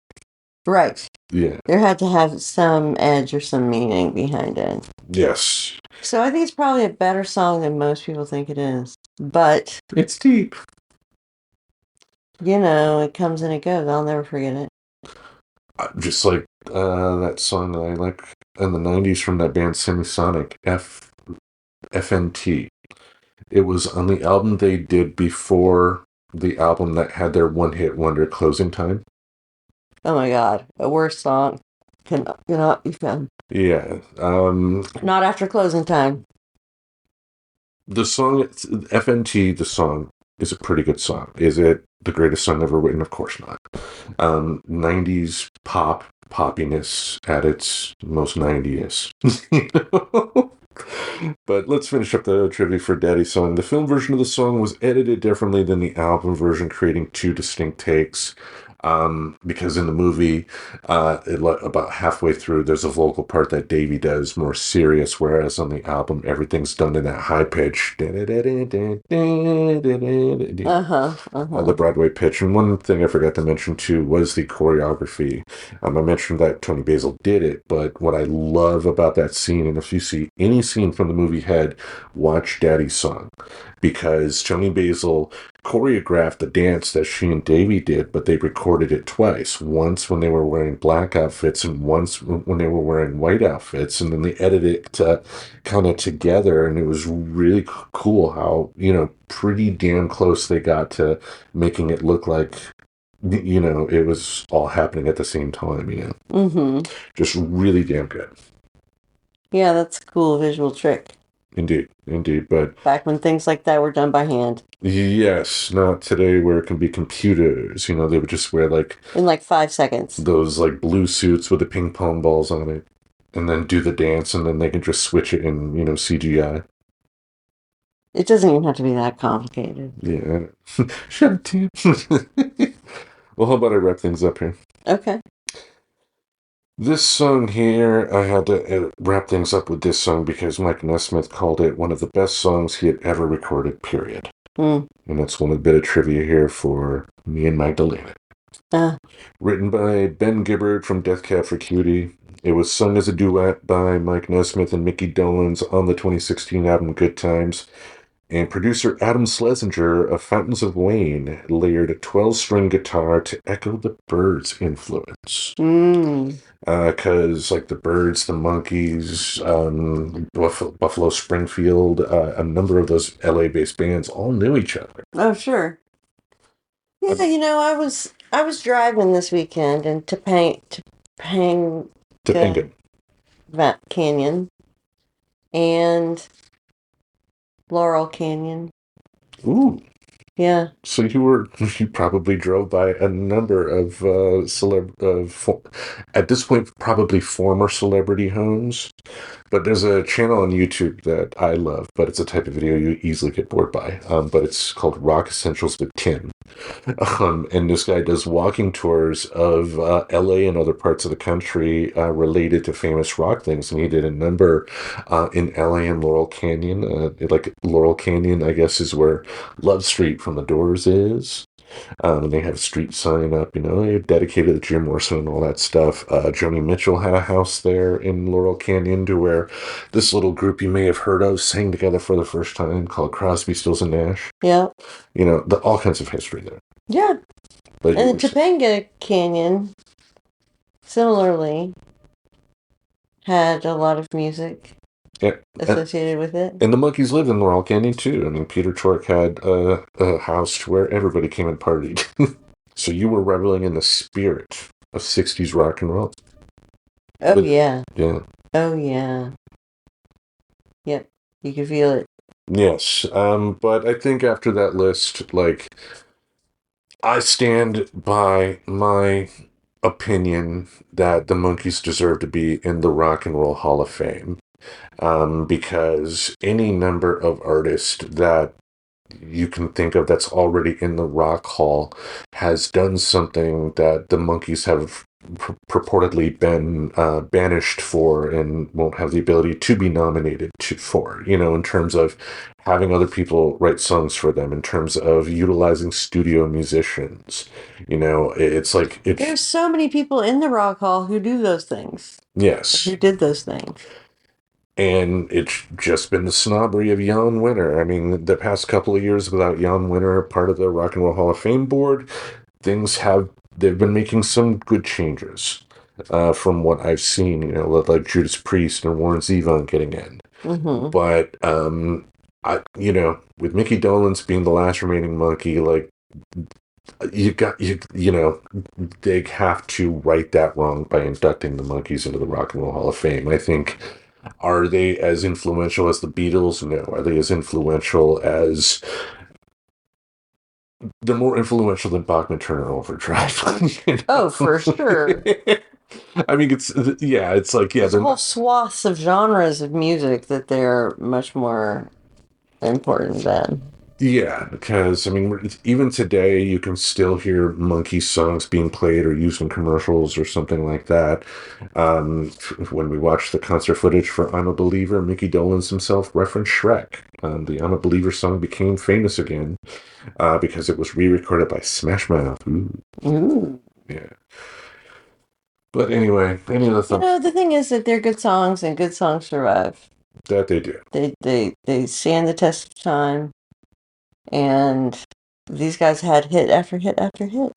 [SPEAKER 4] Right.
[SPEAKER 3] Yeah.
[SPEAKER 4] There had to have some edge or some meaning behind it.
[SPEAKER 3] Yes.
[SPEAKER 4] So I think it's probably a better song than most people think it is. But
[SPEAKER 3] it's deep.
[SPEAKER 4] It comes and it goes. I'll never forget it.
[SPEAKER 3] Just like that song that I like in the 90s from that band Semisonic, FNT. It was on the album they did before the album that had their one-hit wonder, Closing Time.
[SPEAKER 4] Oh my God. A worse song cannot be found.
[SPEAKER 3] Yeah.
[SPEAKER 4] Not after Closing Time.
[SPEAKER 3] The song, FNT, the song, is a pretty good song. Is it the greatest song ever written? Of course not. 90s poppiness at its most 90s. But let's finish up the trivia for Daddy's Song. The film version of the song was edited differently than the album version, creating two distinct takes. Because in the movie, about halfway through, there's a vocal part that Davey does more serious, whereas on the album, everything's done in that high pitch. The Broadway pitch. And one thing I forgot to mention, too, was the choreography. I mentioned that Tony Basil did it, but what I love about that scene, and if you see any scene from the movie Head, watch Daddy's Song. Because Tony Basil choreographed the dance that she and Davey did, but they recorded it twice. Once when they were wearing black outfits and once when they were wearing white outfits. And then they edited it kind of together, and it was really cool how, pretty damn close they got to making it look like, it was all happening at the same time,
[SPEAKER 4] Mm-hmm.
[SPEAKER 3] Just really damn good.
[SPEAKER 4] Yeah, that's a cool visual trick.
[SPEAKER 3] Indeed. But
[SPEAKER 4] Back when things like that were done by hand
[SPEAKER 3] yes, not today where it can be computers. You know, they would just wear like
[SPEAKER 4] in like 5 seconds.
[SPEAKER 3] those like blue suits with the ping pong balls on it, and then do the dance, and then they can just switch it in, CGI.
[SPEAKER 4] It doesn't even have to be that complicated.
[SPEAKER 3] Yeah. Shut up, Tim. Well, how about I wrap things up here?
[SPEAKER 4] Okay.
[SPEAKER 3] This song here, I had to wrap things up with this song because Mike Nesmith called it one of the best songs he had ever recorded, period.
[SPEAKER 4] Mm.
[SPEAKER 3] And that's one bit of trivia here for me and Magdalena. Written by Ben Gibbard from Death Cab for Cutie. It was sung as a duet by Mike Nesmith and Mickey Dolenz on the 2016 album Good Times. And producer Adam Schlesinger of Fountains of Wayne layered a 12-string guitar to echo the Byrds' influence. Because, like, the Byrds, the Monkees, Buffalo Springfield, a number of those LA-based bands all knew each other.
[SPEAKER 4] Oh, sure. Yeah, I was driving this weekend in Topanga Canyon and Laurel Canyon.
[SPEAKER 3] Ooh.
[SPEAKER 4] Yeah.
[SPEAKER 3] So you probably drove by a number of at this point, probably former celebrity homes. But there's a channel on YouTube that I love, but it's a type of video you easily get bored by. But it's called Rock Essentials with Tim. And this guy does walking tours of LA and other parts of the country related to famous rock things. And he did a number in LA and Laurel Canyon. Like Laurel Canyon, I guess, is where Love Street from the Doors is. And they have a street sign up, dedicated to Jim Morrison and all that stuff. Joni Mitchell had a house there in Laurel Canyon to where this little group you may have heard of sang together for the first time called Crosby, Stills, and Nash.
[SPEAKER 4] Yeah.
[SPEAKER 3] All kinds of history there.
[SPEAKER 4] Yeah.
[SPEAKER 3] But
[SPEAKER 4] and the Topanga Canyon, similarly, had a lot of music associated with it.
[SPEAKER 3] And the Monkees lived in Laurel Canyon, too. I mean, Peter Tork had a house where everybody came and partied. So you were reveling in the spirit of 60s rock and roll.
[SPEAKER 4] Oh, yeah.
[SPEAKER 3] Yeah.
[SPEAKER 4] Oh, yeah. Yep. You could feel it.
[SPEAKER 3] Yes. But I think after that list, like, I stand by my opinion that the Monkees deserve to be in the Rock and Roll Hall of Fame. Because any number of artists that you can think of that's already in the Rock Hall has done something that the Monkees have purportedly been banished for and won't have the ability to be nominated for, in terms of having other people write songs for them, in terms of utilizing studio musicians. It's like...
[SPEAKER 4] There's so many people in the Rock Hall who do those things.
[SPEAKER 3] Yes.
[SPEAKER 4] Who did those things.
[SPEAKER 3] And it's just been the snobbery of Jan Winter. I mean, the past couple of years without Jan Winter, part of the Rock and Roll Hall of Fame board, they've been making some good changes from what I've seen, like Judas Priest and Warren Zevon getting in.
[SPEAKER 4] Mm-hmm.
[SPEAKER 3] But, with Mickey Dolenz being the last remaining Monkey, like, they have to right that wrong by inducting the Monkees into the Rock and Roll Hall of Fame. I think... Are they as influential as the Beatles? No. Are they as influential as... They're more influential than Bachman Turner Overdrive.
[SPEAKER 4] Oh, for sure.
[SPEAKER 3] I mean, it's like, yeah.
[SPEAKER 4] There's whole swaths of genres of music that they're much more important than. Yeah,
[SPEAKER 3] because, I mean, even today, you can still hear Monkees songs being played or used in commercials or something like that. When we watched the concert footage for I'm a Believer, Mickey Dolenz himself referenced Shrek. The I'm a Believer song became famous again because it was re-recorded by Smash Mouth. Ooh. Yeah. But anyway, any other thoughts?
[SPEAKER 4] The thing is that they're good songs and good songs survive.
[SPEAKER 3] That they do.
[SPEAKER 4] They stand the test of time. And these guys had hit after hit after hit.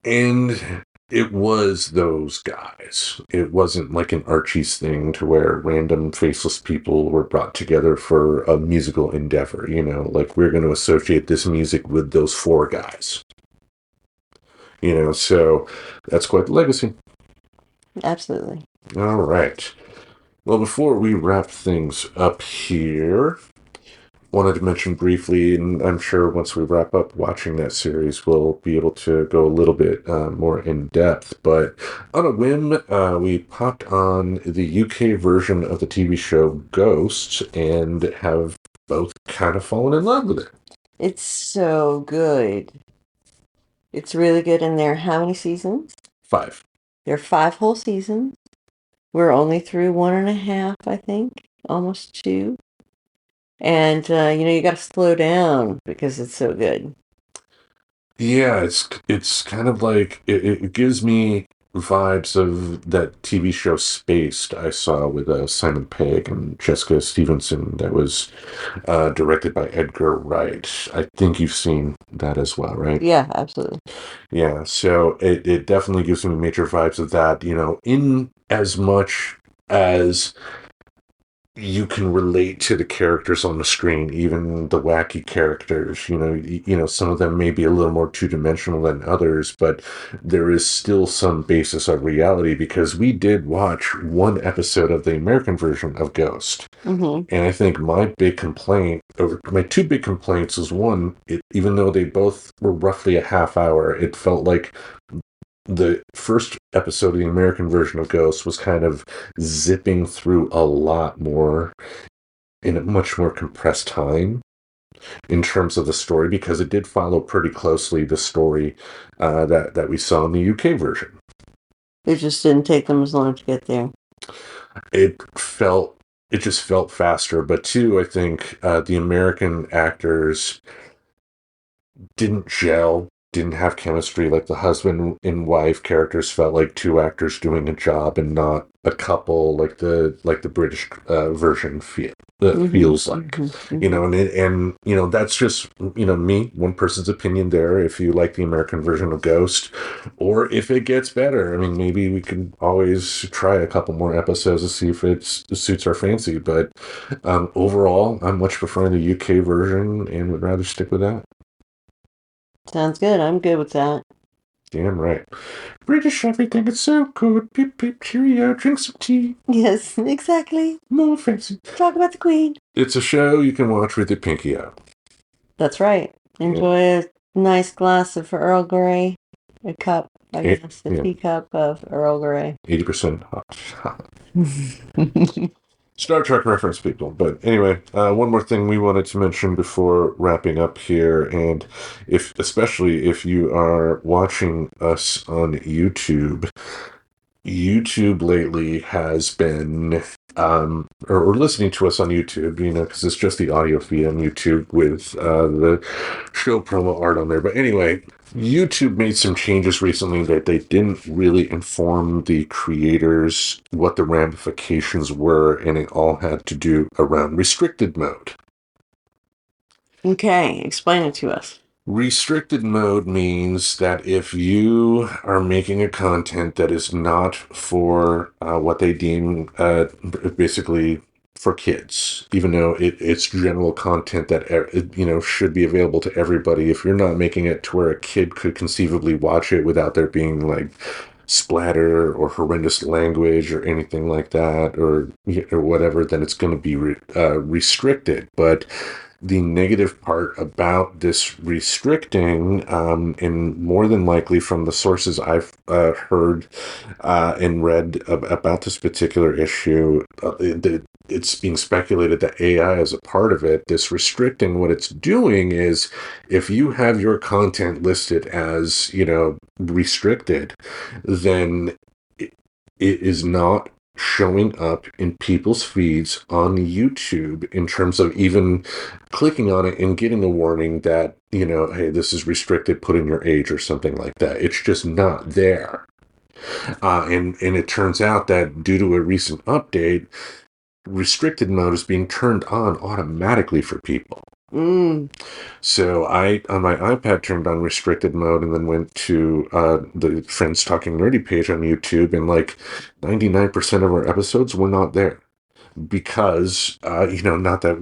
[SPEAKER 3] And it was those guys. It wasn't like an Archie's thing to where random faceless people were brought together for a musical endeavor. Like we're going to associate this music with those four guys. So that's quite the legacy.
[SPEAKER 4] Absolutely.
[SPEAKER 3] All right. Well, before we wrap things up here, wanted to mention briefly, and I'm sure once we wrap up watching that series, we'll be able to go a little bit more in depth. But on a whim, we popped on the UK version of the TV show Ghost and have both kind of fallen in love with it.
[SPEAKER 4] It's so good. It's really good. And there are how many seasons?
[SPEAKER 3] 5.
[SPEAKER 4] There are 5 whole seasons. We're only through 1.5, I think. Almost 2. And, you got to slow down because it's so good.
[SPEAKER 3] Yeah, it's kind of like it gives me vibes of that TV show Spaced I saw with Simon Pegg and Jessica Stevenson that was directed by Edgar Wright. I think you've seen that as well, right?
[SPEAKER 4] Yeah, absolutely.
[SPEAKER 3] Yeah, so it definitely gives me major vibes of that, in as much as you can relate to the characters on the screen, even the wacky characters. Some of them may be a little more two-dimensional than others, but there is still some basis of reality because we did watch one episode of the American version of Ghost.
[SPEAKER 4] Mm-hmm.
[SPEAKER 3] And I think my two big complaints was one, even though they both were roughly a half hour, it felt like the first episode of the American version of Ghost was kind of zipping through a lot more in a much more compressed time in terms of the story, because it did follow pretty closely the story that we saw in the UK version.
[SPEAKER 4] It just didn't take them as long to get there.
[SPEAKER 3] It just felt faster, but two, I think the American actors didn't gel, didn't have chemistry. Like the husband and wife characters felt like two actors doing a job and not a couple, like the British version feels like.
[SPEAKER 4] Mm-hmm.
[SPEAKER 3] And that's just me, one person's opinion there. If you like the American version of Ghost, or if it gets better, I mean, maybe we can always try a couple more episodes to see if it suits our fancy. But overall, I'm much preferring the UK version and would rather stick with that.
[SPEAKER 4] Sounds good. I'm good with that.
[SPEAKER 3] Damn right. British everything is so good. Pip pip cheerio, drink some tea.
[SPEAKER 4] Yes, exactly.
[SPEAKER 3] More fancy.
[SPEAKER 4] Talk about the Queen.
[SPEAKER 3] It's a show you can watch with your pinky out.
[SPEAKER 4] That's right. Enjoy a nice glass of Earl Grey. A cup, I guess. A teacup of Earl Grey.
[SPEAKER 3] 80% hot. Star Trek reference, people. But anyway, one more thing we wanted to mention before wrapping up here, and especially if you are watching us on YouTube lately has been, or listening to us on YouTube, because it's just the audio feed on YouTube with the show promo art on there. But anyway, YouTube made some changes recently that they didn't really inform the creators what the ramifications were, and it all had to do around restricted mode.
[SPEAKER 4] Okay, explain it to us.
[SPEAKER 3] Restricted mode means that if you are making a content that is not for what they deem basically for kids, even though it's general content that should be available to everybody, if you're not making it to where a kid could conceivably watch it without there being like splatter or horrendous language or anything like that, or whatever, then it's going to be restricted. But the negative part about this restricting, and more than likely from the sources I've heard and read about this particular issue, it's being speculated that AI is a part of it. This restricting, what it's doing is, if you have your content listed as, restricted, then it is not showing up in people's feeds on YouTube in terms of even clicking on it and getting a warning that, hey, this is restricted, put in your age or something like that. It's just not there. And it turns out that due to a recent update, restricted mode is being turned on automatically for people. So I, on my iPad, turned on restricted mode and then went to the Friends Talking Nerdy page on YouTube, and like 99% of our episodes were not there. Because, not that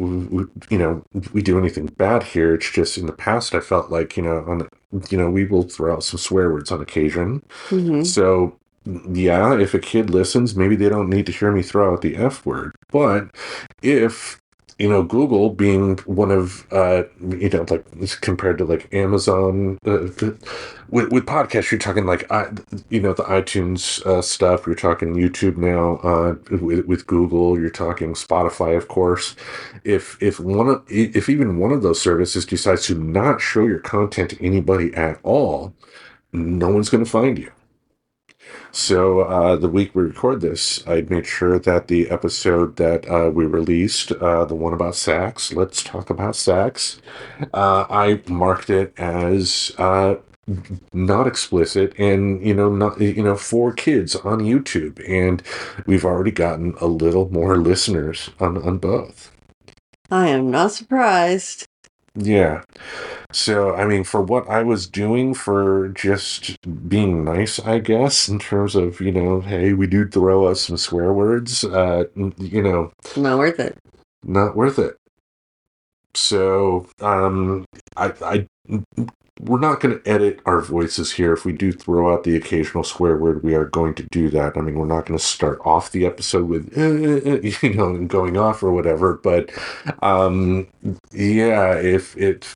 [SPEAKER 3] we do anything bad here. It's just in the past, I felt like, we will throw out some swear words on occasion.
[SPEAKER 4] Mm-hmm.
[SPEAKER 3] So yeah, if a kid listens, maybe they don't need to hear me throw out the F word. But if, Google being one of, like compared to like Amazon, with podcasts, you're talking like, the iTunes stuff, you're talking YouTube now, with Google, you're talking Spotify, of course. If even one of those services decides to not show your content to anybody at all, no one's going to find you. So the week we record this, I made sure that the episode that we released, the one about sax, let's talk about sax, I marked it as not explicit and, not, for kids on YouTube. And we've already gotten a little more listeners on both.
[SPEAKER 4] I am not surprised.
[SPEAKER 3] Yeah. So, I mean, for what I was doing for just being nice, I guess, in terms of, hey, we do throw us some swear words,
[SPEAKER 4] Not worth it.
[SPEAKER 3] not worth it. So, we're not going to edit our voices here. If we do throw out the occasional swear word, we are going to do that. I mean, we're not going to start off the episode with, and going off or whatever. But, yeah, it's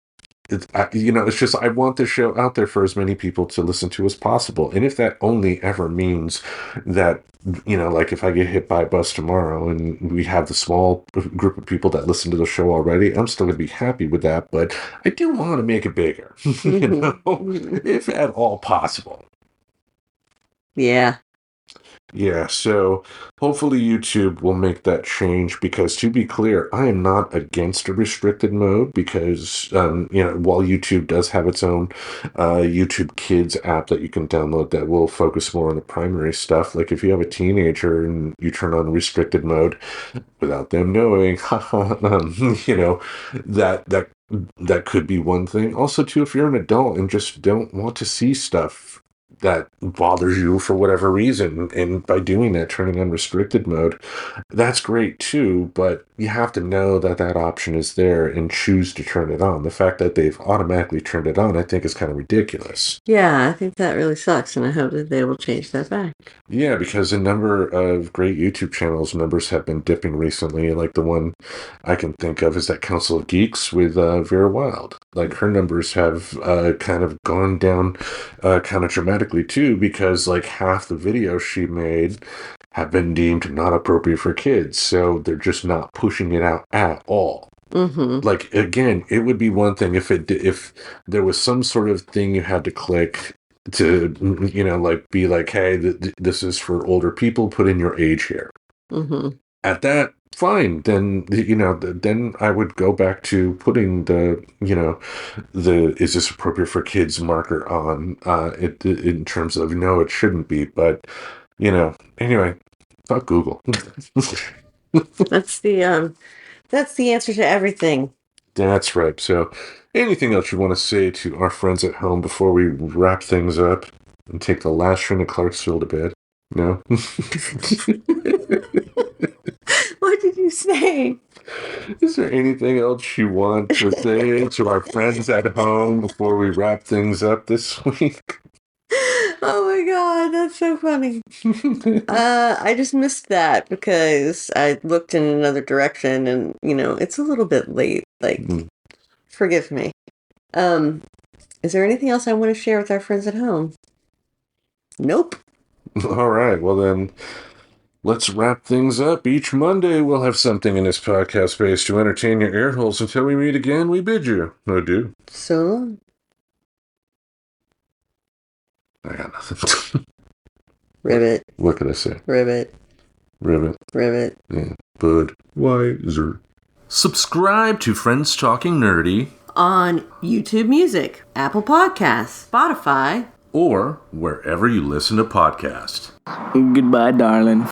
[SPEAKER 3] just, I want this show out there for as many people to listen to as possible. And if that only ever means that, like if I get hit by a bus tomorrow and we have the small group of people that listen to the show already, I'm still going to be happy with that. But I do want to make it bigger, if at all possible.
[SPEAKER 4] Yeah.
[SPEAKER 3] Yeah, so hopefully YouTube will make that change because, to be clear, I am not against a restricted mode because, while YouTube does have its own YouTube Kids app that you can download that will focus more on the primary stuff, like if you have a teenager and you turn on restricted mode without them knowing, that could be one thing. Also, too, if you're an adult and just don't want to see stuff that bothers you for whatever reason, and by doing that, turning on restricted mode, that's great too, but you have to know that that option is there and choose to turn it on. The fact that they've automatically turned it on, I think, is kind of ridiculous.
[SPEAKER 4] Yeah, I think that really sucks, and I hope that they will change that back.
[SPEAKER 3] Yeah, because a number of great YouTube channels numbers have been dipping recently. Like the one I can think of is that Council of Geeks with Vera Wild. Like her numbers have kind of gone down kind of dramatically too, because like half the videos she made have been deemed not appropriate for kids. So they're just not pushing it out at all.
[SPEAKER 4] Mm-hmm.
[SPEAKER 3] Like, again, it would be one thing if there was some sort of thing you had to click to, like be like, hey, this is for older people, put in your age here.
[SPEAKER 4] Mm-hmm.
[SPEAKER 3] At that, fine. Then, then I would go back to putting the is this appropriate for kids marker on it in terms of, no, it shouldn't be. But, anyway, fuck Google.
[SPEAKER 4] That's the answer to everything.
[SPEAKER 3] That's right. So, anything else you want to say to our friends at home before we wrap things up and take the last train of Clarksville to bed? No?
[SPEAKER 4] What did you say?
[SPEAKER 3] Is there anything else you want to say to our friends at home before we wrap things up this week?
[SPEAKER 4] Oh my God, that's so funny. I just missed that because I looked in another direction and, it's a little bit late. Like, forgive me. Is there anything else I want to share with our friends at home? Nope.
[SPEAKER 3] All right. Well, then, let's wrap things up. Each Monday, we'll have something in this podcast space to entertain your ear holes. Until we meet again, we bid you adieu.
[SPEAKER 4] So long.
[SPEAKER 3] I got nothing.
[SPEAKER 4] Ribbit.
[SPEAKER 3] What could I say?
[SPEAKER 4] Ribbit.
[SPEAKER 3] Ribbit.
[SPEAKER 4] Ribbit.
[SPEAKER 3] Yeah. Budweiser. Subscribe to Friends Talking Nerdy
[SPEAKER 4] On YouTube Music, Apple Podcasts, Spotify,
[SPEAKER 3] or wherever you listen to podcasts.
[SPEAKER 5] Goodbye, darling.